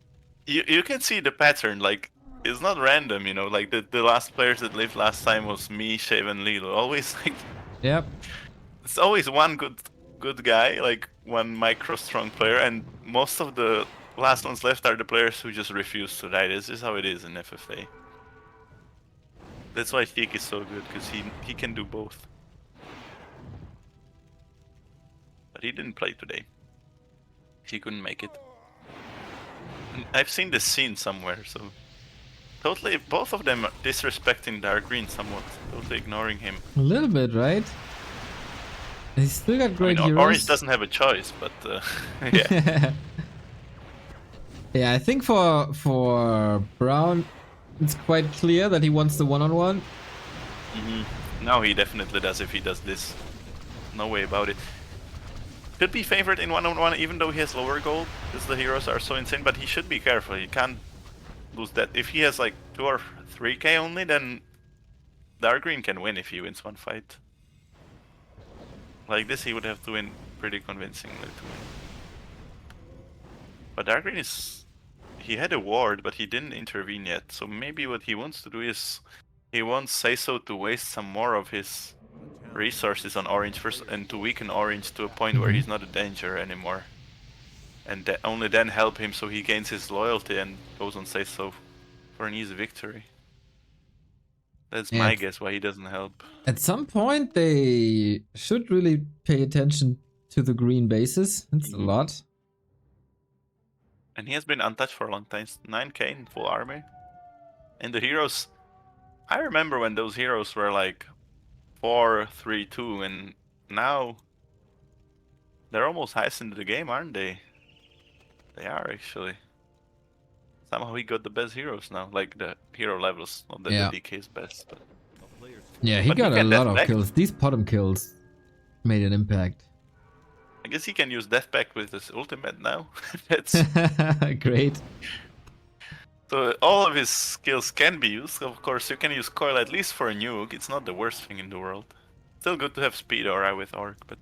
you can see the pattern, like, it's not random, you know, like the last players that lived last time was me, Shave, and Lilo. Always like, Yep. it's always one good guy, like one micro strong player, and most of the last ones left are the players who just refuse to die. This is how it is in FFA. That's why Sheik is so good, because he can do both. But he didn't play today. He couldn't make it. And I've seen this scene somewhere, so totally both of them are disrespecting Dark Green somewhat, totally ignoring him. A little bit, right? He's still got great heroes. Orange doesn't have a choice, but yeah. Yeah, I think for Brown, it's quite clear that he wants the one-on-one. Now he definitely does if he does this. No way about it. Could be favored in one-on-one even though he has lower gold, because the heroes are so insane, but he should be careful. He can't lose that. If he has like 2 or 3k only, then Dark Green can win if he wins one fight. Like this, he would have to win pretty convincingly to win. But Dark Green is... he had a ward, but he didn't intervene yet. So maybe what he wants to do is... he wants Say So to waste some more of his resources on Orange first, and to weaken Orange to a point where he's not a danger anymore. And only then help him so he gains his loyalty and goes on Say So for an easy victory. That's my guess why he doesn't help. At some point, they should really pay attention to the green bases. It's a lot. And he has been untouched for a long time. 9k in full army. And the heroes... I remember when those heroes were like 4, 3, 2, and now they're almost highest in the game, aren't they? They are actually. Somehow he got the best heroes now, like the hero levels, not that the DK is best. But... yeah, he got a lot of kills. These bottom kills made an impact. I guess he can use Death Pact with his ultimate now. That's great. So all of his skills can be used. Of course, you can use Coil at least for a nuke. It's not the worst thing in the world. Still good to have Speed Aura with Orc, but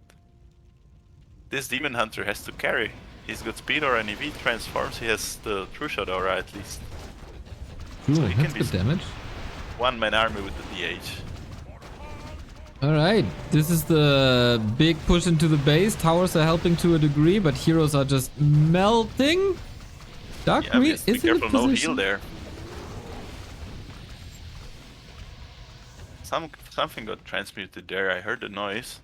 this Demon Hunter has to carry. He's got Speed Aura, and if he transforms, he has the True Shot Aura at least. Ooh, so he that's can be good damage. One-man army with the DH. Alright, this is the big push into the base. Towers are helping to a degree, but heroes are just melting. Dark Green is be careful, in no position. heal there. Something got transmuted there, I heard the noise.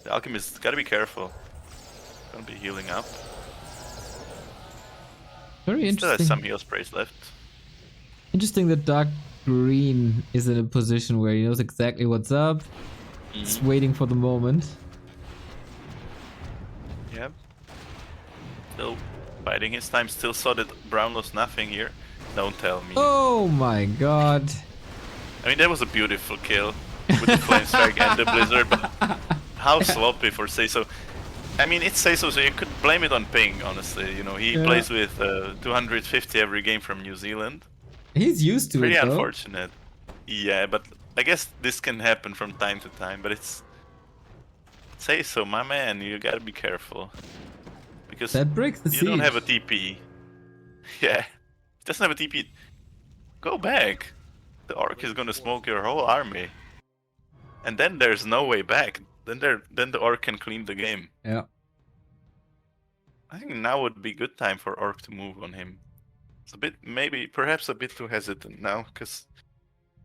The Alchemist gotta be careful. Gonna be healing up. Very Still interesting. has some heal sprays left. Interesting that Dark Green is in a position where he knows exactly what's up. He's waiting for the moment. Yep. Still biding his time. Still saw that Brown lost nothing here. Don't tell me. Oh my god. I mean, that was a beautiful kill with the Flame Strike and the Blizzard, but how sloppy for Say So. I mean, it's Say So, so you could blame it on ping, honestly. You know, he plays with 250 every game from New Zealand. He's used to Pretty it, though. unfortunate. Yeah, but I guess this can happen from time to time, but it's... Say So, my man, you gotta be careful. Because that breaks the you don't siege. have a TP. Yeah, he doesn't have a TP. Go back. The Orc is gonna smoke your whole army. And then there's no way back. Then the Orc can clean the game. Yeah. I think now would be good time for Orc to move on him. It's a bit, perhaps a bit too hesitant now, because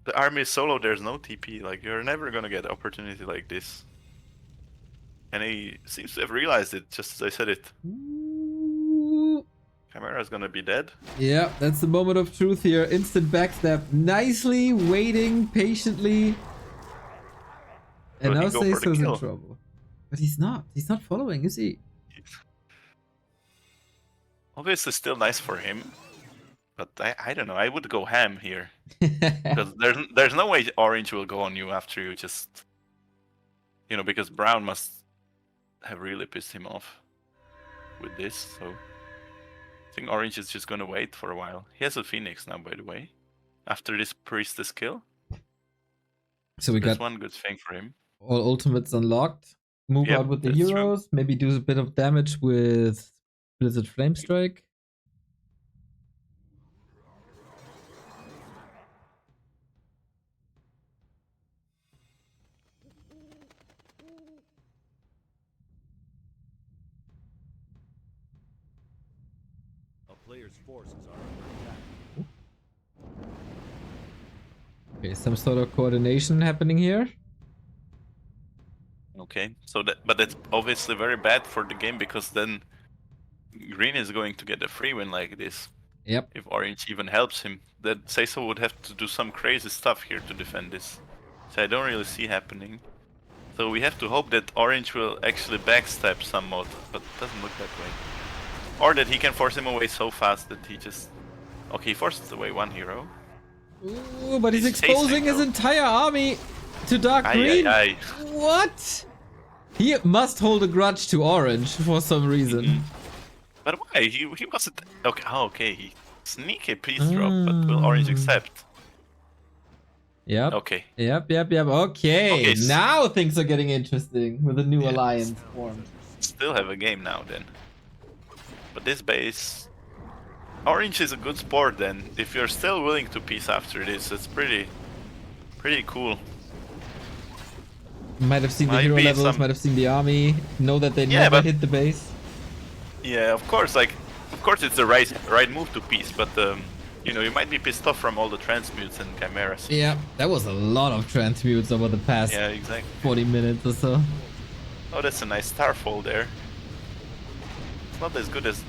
the army is solo, there's no TP, like you're never gonna get an opportunity like this. And he seems to have realized it, just as I said it. Chimera's gonna be dead. Yeah, that's the moment of truth here. Instant backstab. Nicely waiting patiently. And Will he now go for the Seiso's in kill? trouble. But he's not. He's not following, is he? Obviously still nice for him. But I don't know, I would go ham here. Because there's no way orange will go on you after you just... You know, because brown must have really pissed him off with this, so... I think orange is just gonna wait for a while. He has a phoenix now, by the way. After this priestess kill. So we That's got one good thing for him. all ultimates unlocked. Move Yep, out with the that's true. heroes. Maybe do a bit of damage with Blizzard Flame Strike. A player's forces are under attack. Okay, some sort of coordination happening here. Okay, so but that's obviously very bad for the game because then green is going to get a free win like this. Yep. If orange even helps him, that Seiso would have to do some crazy stuff here to defend this. So I don't really see happening. So we have to hope that orange will actually backstab somewhat, but it doesn't look that way. Or that he can force him away so fast that he just... Okay, he forces away one hero. Ooh, but he's He's exposing chasing, his though. entire army to dark green. Aye. What? He must hold a grudge to orange for some reason. But why? He wasn't... Okay, okay, he sneaky peace drop, but will orange accept? Yep. Okay. Yep. Okay, Okay, now things are getting interesting with a new Yeah. alliance formed. Still have a game now then. But this base... Orange is a good sport then. If you're still willing to peace after this, it's pretty cool. Might have seen the Might hero be levels, some- might have seen the army, know that they Yeah, never but- hit the base. Yeah, of course, it's the right move to peace, but you know, you might be pissed off from all the transmutes and chimeras. Yeah, that was a lot of transmutes over the past Yeah, exactly. 40 minutes or so. Oh, that's a nice starfall there. It's not as good as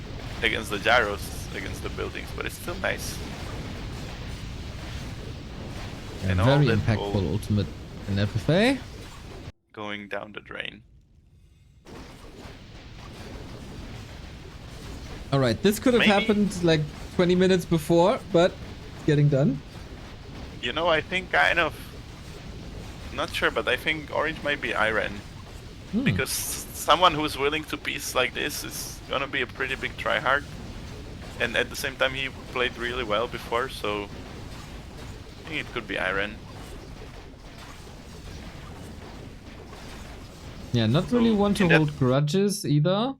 against the gyros, against the buildings, but it's still nice. Yeah, And all very that impactful gold ultimate in FFA. going down the drain. Alright, this could have Maybe- happened like 20 minutes before, but it's getting done. You know, I think kind of... Not sure, but I think orange might be Iran. Because someone who's willing to peace like this is gonna be a pretty big tryhard. And at the same time he played really well before, so... I think it could be Iran. Yeah, not really So, one to in that- hold grudges either.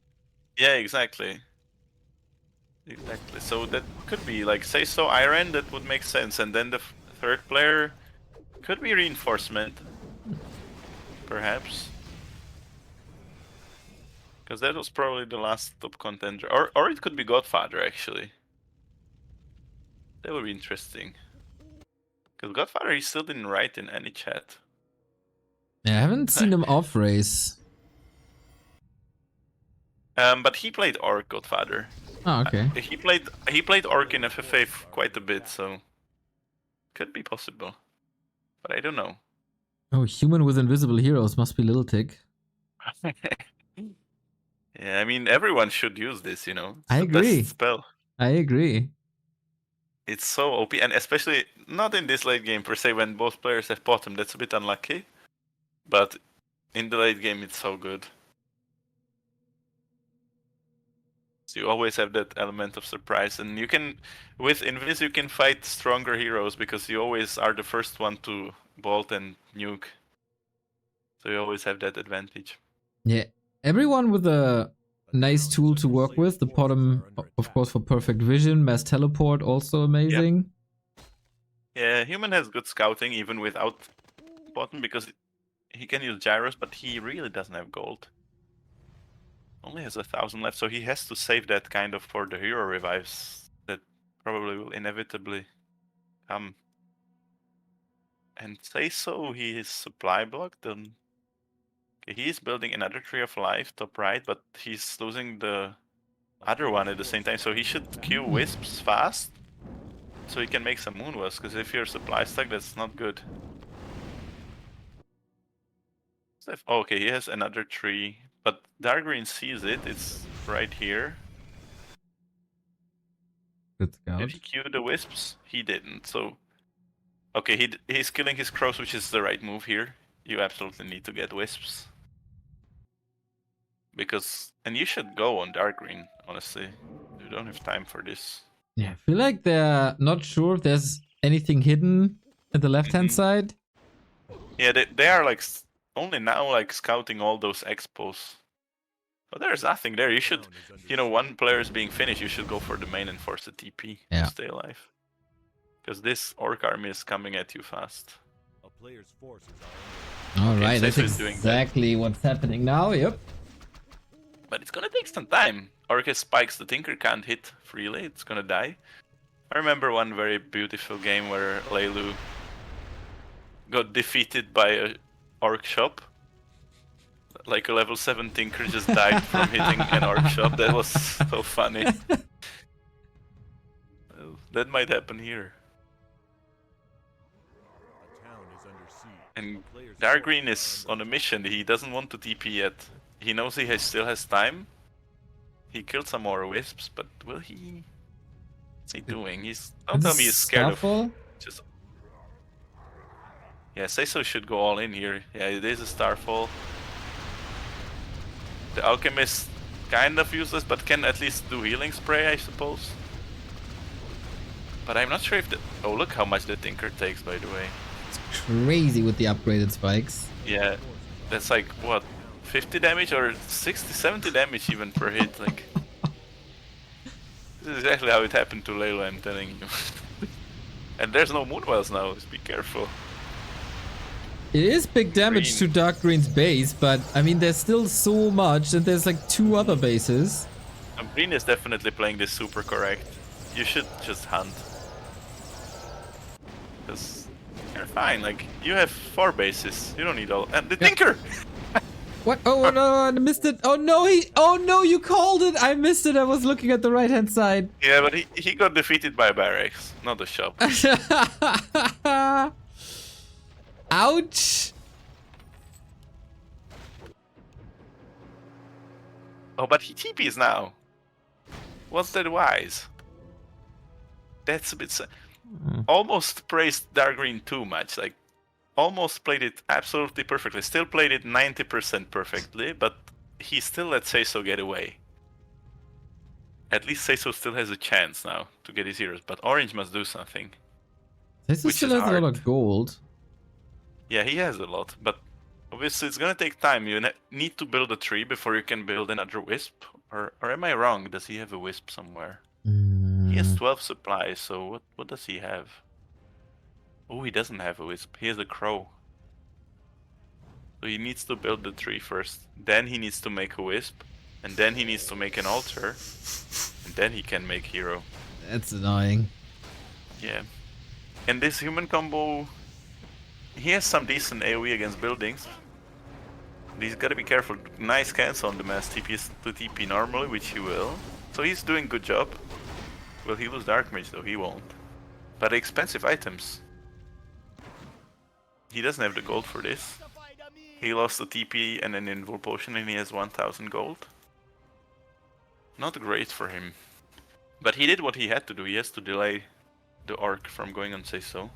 Yeah, exactly. Exactly. So that could be like Seiso Iran, that would make sense. And then the third player could be reinforcement. Perhaps. Because that was probably the last top contender. Or it could be Godfather actually. That would be interesting. Because Godfather he still didn't write in any chat. Yeah, I haven't seen him off race. But he played Orc Godfather. Oh, okay. He played Orc in FFA quite a bit, so could be possible. But I don't know. Oh, human with invisible heroes must be Lil Tic. Yeah, I mean everyone should use this, you know. It's I the agree. best spell. I agree. It's so OP, and especially not in this late game per se when both players have bottom. That's a bit unlucky, but in the late game it's so good. So you always have that element of surprise, and you can, with Invis, you can fight stronger heroes because you always are the first one to bolt and nuke. So you always have that advantage. Yeah, everyone with a nice tool to work with. The bottom, of course, for perfect vision. Mass teleport, also amazing. Yeah, human has good scouting even without bottom because he can use gyros, but he really doesn't have gold. Only has 1,000 left, so he has to save that kind of for the hero revives that probably will inevitably come. And say so, he is supply blocked. Then okay, he is building another tree of life top right, but he's losing the other one at the same time, so he should queue wisps fast, so he can make some moonwells, because if you're supply stuck, that's not good. Okay, he has another tree, but dark green sees it, it's right here. Good scout. Did he queue the wisps? He didn't, so... Okay, he's killing his crows, which is the right move here. You absolutely need to get wisps. Because... And you should go on dark green, honestly. You don't have time for this. Yeah, I feel like they're not sure if there's anything hidden at the left-hand side. Yeah, they are like only now like scouting all those expos. But there's nothing there. You should, you know, one player is being finished, you should go for the main and force the TP Yeah. to stay alive. Because this orc army is coming at you fast. A player's forces are All Okay, right, that's Seiso is doing exactly what's happening now. Yep. But it's gonna take some time. Orc has spikes, the Tinker can't hit freely, it's gonna die. I remember one very beautiful game where Leilu got defeated by a orc shop. Like a level 7 Tinker just died from hitting an orc shop. That was so funny. Well, that might happen here. a town is under siege. And A player's Dark forces Green are is under on a mission. He doesn't want to TP yet. He knows he still has time. He killed some more wisps, but will he? What's he doing? Don't tell me he's scared of. Just. Yeah, Seiso should go all in here. Yeah, it is a Starfall. The Alchemist kind of useless, but can at least do healing spray, I suppose. But I'm not sure if the... Oh, look how much the Tinker takes, by the way. It's crazy with the upgraded spikes. Yeah, that's like, what, 50 damage or 60, 70 damage even per hit, like... This is exactly how it happened to Layla, I'm telling you. And there's no Moonwells now, just be careful. It is big damage to Dark Green's base, but I mean, there's still so much, and there's like 2 other bases. Green is definitely playing this super correct. You should just hunt. Because you're fine, like, you have 4 bases, you don't need all... And the Tinker! What? Oh no, I missed it. Oh no, oh no, you called it. I missed it. I was looking at the right-hand side. Yeah, but he got defeated by barracks, not the shop. Ouch. Oh, but he TPs now. Was that wise? That's a bit... Almost praised Dark Green too much, like... Almost played it absolutely perfectly. Still played it 90% perfectly, but he still let Seiso get away. At least Seiso still has a chance now to get his heroes, but Orange must do something. Seiso still has a lot of gold. Yeah, he has a lot, but obviously it's gonna take time. You need to build a tree before you can build another wisp. Or am I wrong? Does he have a wisp somewhere? He has 12 supplies, so what does he have? Oh, he doesn't have a wisp. He has a crow. So he needs to build the tree first. Then he needs to make a wisp. And then he needs to make an altar. And then he can make hero. That's annoying. Yeah. And this human combo... He has some decent AoE against buildings. But he's gotta be careful. Nice cancel on the mass TPs to TP normally, which he will. So he's doing good job. Will he lose Dark Mage though? He won't. But expensive items. He doesn't have the gold for this. He lost the TP and an invul potion and he has 1000 gold. Not great for him. But he did what he had to do. He has to delay the orc from going on Seiso.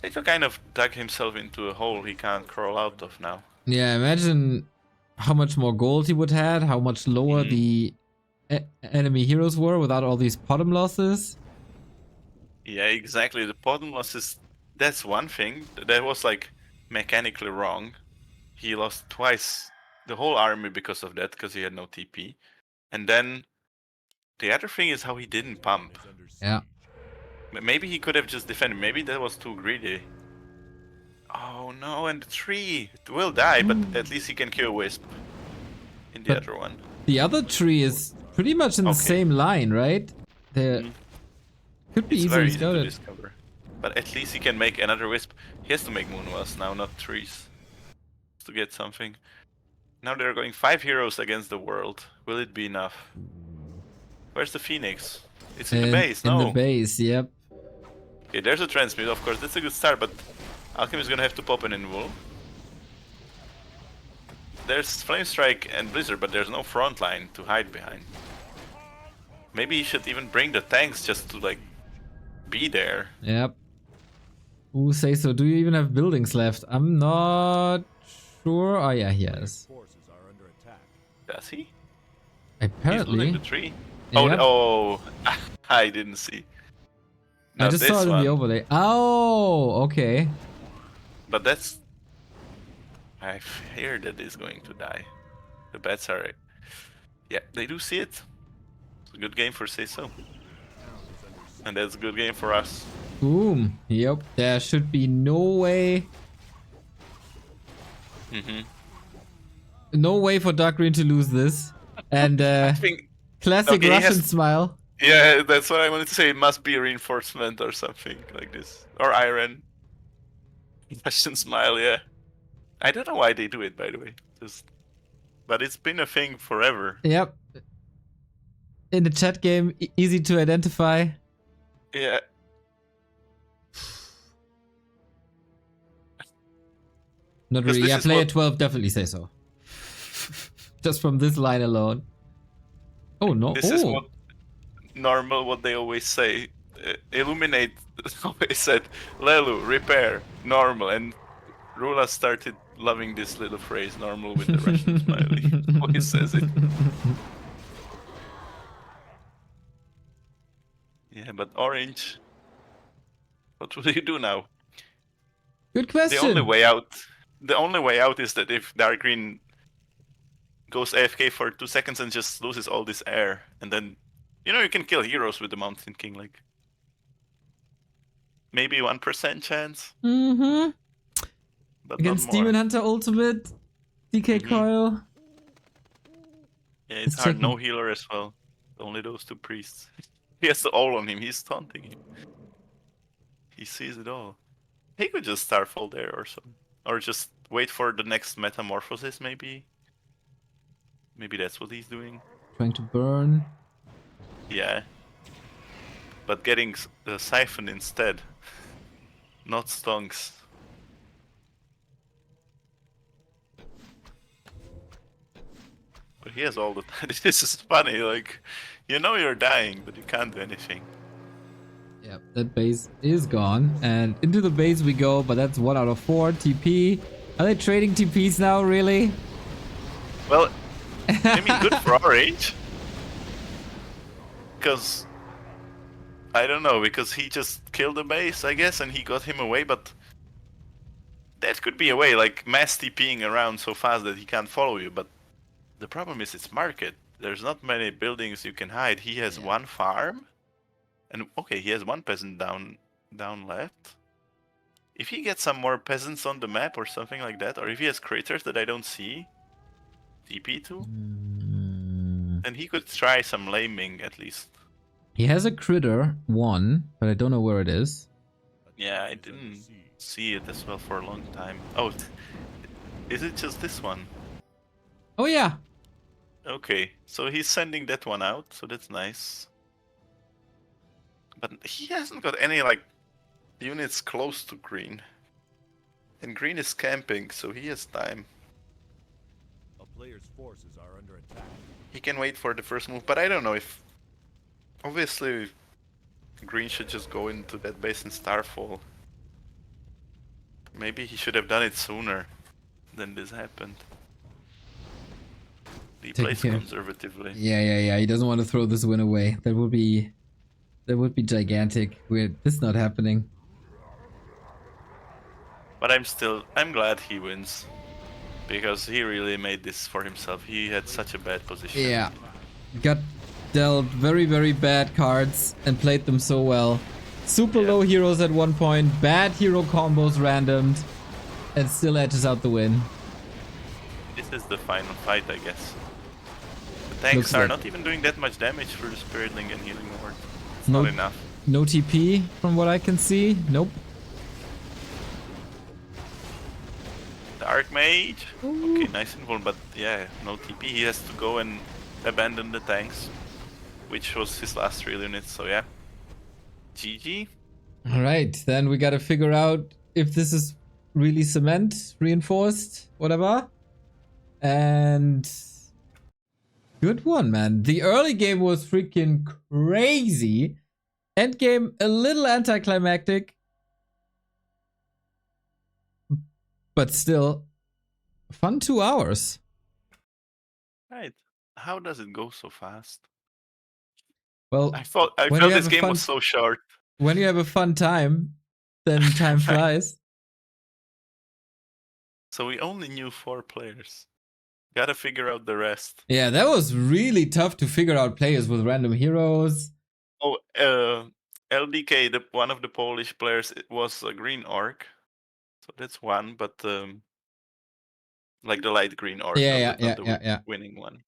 Seiso kind of dug himself into a hole he can't crawl out of now. Yeah, imagine how much more gold he would have, how much lower the enemy heroes were without all these bottom losses. Yeah, exactly. The bottom losses... That's one thing. That was like mechanically wrong. He lost twice the whole army because of that, because he had no TP. And then the other thing is how he didn't pump. Yeah. Maybe he could have just defended. Maybe that was too greedy. Oh no, and the tree will die, but at least he can kill Wisp in the other one. The other tree is pretty much in the same line, right? There could be It's easily very easy to scouted. discover. But at least he can make another Wisp. He has to make Moonwells now, not trees. To get something. Now they're going 5 heroes against the world. Will it be enough? Where's the Phoenix? It's in the base, In the no. base, yep. Okay, there's a transmute, of course. That's a good start, but Alchemy is gonna have to pop an invul. There's Flame Strike and Blizzard, but there's no front line to hide behind. Maybe he should even bring the tanks just to, like, be there. Yep. Who say so? Do you even have buildings left? I'm not sure. Oh yeah, he has. Forces are under attack. Does he? Apparently. He's losing the tree. Yep. Oh, I didn't see. I Not just this saw it in one. the overlay. Oh, okay. But that's... I fear that he's going to die. The bats are... Yeah, they do see it. It's a good game for Say So. And that's a good game for us. Boom. Yep. There should be no way. No way for Dark Green to lose this. And I think... classic Okay, he Russian has- smile. Yeah, that's what I wanted to say. It must be a reinforcement or something like this. Or iron. Russian smile, yeah. I don't know why they do it, by the way. But it's been a thing forever. Yep. In the chat game, easy to identify. Yeah. Not 'Cause really. this Yeah, is player what- 12 definitely say so. Just from this line alone. Oh no. This is what normal, what they always say. Illuminate always said, Lelu, repair, normal. And rulaZ started loving this little phrase, normal, with the Russian smiley. He always says it. Yeah, but orange. What will you do now? Good question. The only way out is that if Dark Green goes AFK for 2 seconds and just loses all this air, and then you can kill heroes with the Mountain King, like maybe 1% chance. Mm-hmm. But Against not more. Demon Hunter Ultimate, DK Coil. Yeah, It's it's hard. checking. No healer as well. Only those 2 priests. He has the all on him. He's taunting him. He sees it all. He could just Starfall there or something. Or just wait for the next Metamorphosis, maybe. Maybe that's what he's doing. Trying to burn. Yeah. But getting Siphon instead. Not Stonks. But he has all the... This is funny, like... you're dying, but you can't do anything. Yep, that base is gone. And into the base we go, but that's 1 out of 4. TP. Are they trading TPs now, really? Well, I mean, good for our age. Because... I don't know, because he just killed the base, I guess, and he got him away, but... That could be a way, like mass TPing around so fast that he can't follow you, but... The problem is it's market. There's not many buildings you can hide. He has 1 farm. And okay, he has 1 peasant down left. If he gets some more peasants on the map or something like that, or if he has critters that I don't see, TP to, then he could try some laming at least. He has a critter, 1, but I don't know where it is. Yeah, I didn't see it as well for a long time. Oh, is it just this one? Oh yeah. Okay, so he's sending that one out, so that's nice. But he hasn't got any, like, units close to green. And green is camping, so he has time. A player's forces are under attack. He can wait for the first move, but I don't know if... Obviously, green should just go into that base and Starfall. Maybe he should have done it sooner than this happened. He Taking plays care. conservatively. Yeah. He doesn't want to throw this win away. That would be gigantic. This is not happening. But I'm glad he wins. Because he really made this for himself. He had such a bad position. Yeah. Got dealt very, very bad cards and played them so well. Super low heroes at one point, bad hero combos randomed, and still edges out the win. This is the final fight, I guess. The tanks Looks are like- not even doing that much damage for the Spiritling and Healing Ward. It's No- not enough. No TP from what I can see. Nope. The Dark Mage. Ooh. Okay, nice invuln, but yeah, no TP. He has to go and abandon the tanks, which was his last real unit, so yeah. GG. All right, then we gotta figure out if this is really cement, reinforced, whatever. And good one, man. The early game was freaking crazy. End game a little anticlimactic, but still fun 2 hours. Right. How does it go so fast? Well, I felt this game was so short. When you have a fun time, then time flies. So we only knew 4 players. Gotta figure out the rest. Yeah, that was really tough to figure out players with random heroes. Oh, LDK, one of the Polish players, it was a green orc. So that's one, but like the light green orc, not the winning one.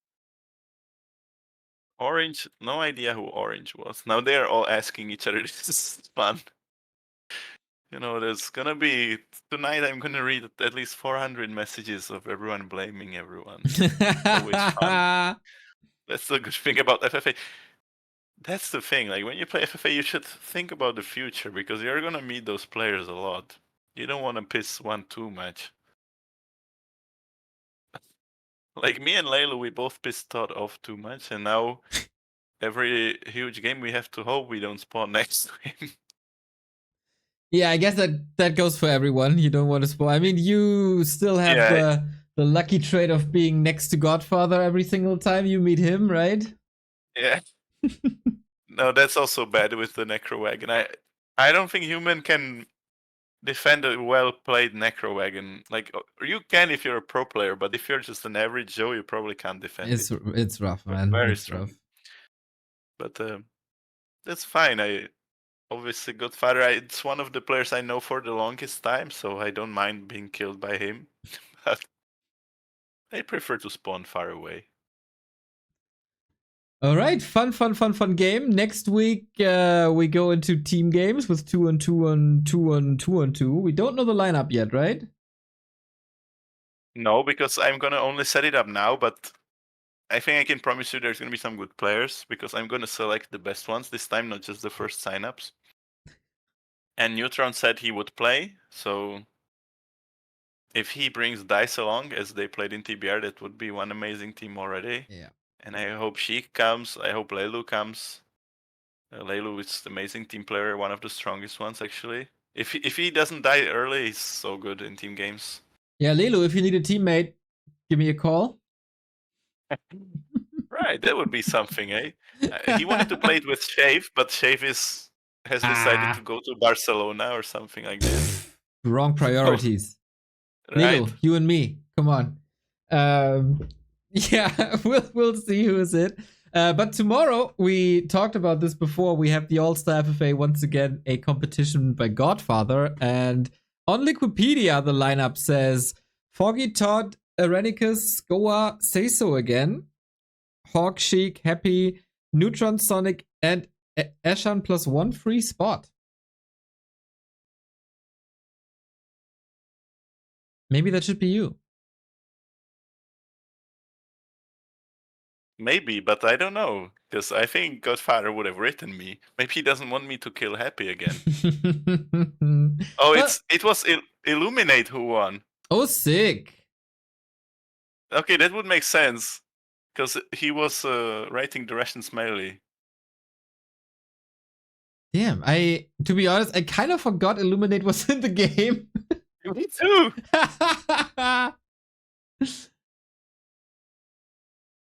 Orange, no idea who Orange was. Now they're all asking each other. This is fun. You know, there's gonna be tonight. I'm gonna read at least 400 messages of everyone blaming everyone. Always fun. That's the good thing about FFA. That's the thing. Like when you play FFA, you should think about the future because you're gonna meet those players a lot. You don't want to piss one too much. Like me and Layla, we both pissed Todd off too much, and now every huge game we have to hope we don't spawn next to him. Yeah, I guess that goes for everyone. You don't want to spoil. I mean, you still have the lucky trait of being next to Godfather every single time you meet him, right? Yeah. No, that's also bad with the Necro Wagon. I don't think human can defend a well-played Necro Wagon. Like you can if you're a pro player, but if you're just an average Joe, you probably can't defend it. It's rough, man. Very it's strong. Rough. But that's fine. Obviously, Godfather, it's one of the players I know for the longest time, so I don't mind being killed by him. But I prefer to spawn far away. All right, fun game. Next week we go into team games with 2-on-2. We don't know the lineup yet, right? No, because I'm gonna only set it up now, but I think I can promise you there's gonna be some good players because I'm gonna select the best ones this time, not just the first signups. And Neutron said he would play, so if he brings Dice along as they played in TBR, that would be one amazing team already. Yeah. And I hope Sheik comes. I hope Leilu comes. Leilu is an amazing team player, one of the strongest ones actually. If he doesn't die early, he's so good in team games. Yeah, Lilo, if you need a teammate, give me a call. Right, that would be something, eh? He wanted to play it with Shave, but Shave has decided to go to Barcelona or something like that. Wrong priorities. Right. Lilo, you and me. Come on. Yeah, we'll see who's it. But tomorrow, we talked about this before. We have the All-Star FFA once again, a competition by Godfather. And on Liquipedia, the lineup says Foggy, Todd, Arenicus, Goa, Say So Again, Hawk, Sheik, Happy, Neutron, Sonic, and Ashan plus 1 free spot. Maybe that should be you. Maybe, but I don't know. Because I think Godfather would have written me. Maybe he doesn't want me to kill Happy again. Oh, it was Illuminate who won. Oh, sick. Okay, that would make sense. Because he was writing the Russian Smiley. Damn, to be honest, I kind of forgot Illuminate was in the game. Me too.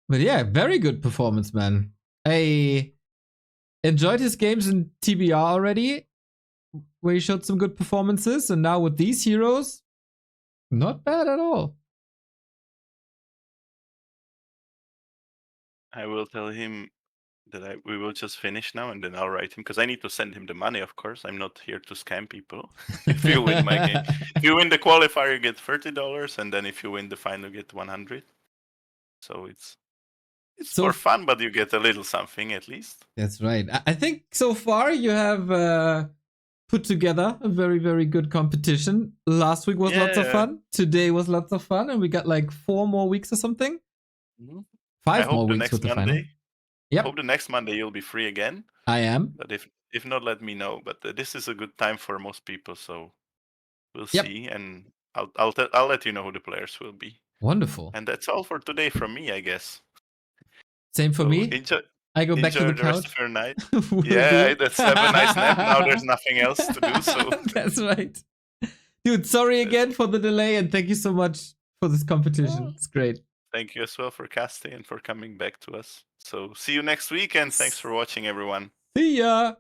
But yeah, very good performance, man. I enjoyed his games in TBR already, where he showed some good performances, and now with these heroes, not bad at all. I will tell him that we will just finish now, and then I'll write him because I need to send him the money. Of course, I'm not here to scam people. If you win my game, if you win the qualifier, you get $30, and then if you win the final, you get 100. So it's so for fun, but you get a little something at least. That's right. I think so far you have put together a very, very good competition. Last week was lots of Yeah. fun. Today was lots of fun. And we got like 4 more weeks or something. Mhm. I 5 hope more the weeks next with the final. Monday. Yep. Hope the next Monday you'll be free again. I am. But if not, let me know. But this is a good time for most people, so we'll Yep. see. And I'll let you know who the players will be. Wonderful. And that's all for today from me, I guess. Same for So me. I go back to enjoy the the rest couch. of your night. Will Yeah, do. let's have a nice nap. Now there's nothing else to do, so That's right. Dude, sorry again for the delay and thank you so much for this competition. It's great. thank you as well for casting and for coming back to us. So see you next week and thanks for watching, everyone. See ya.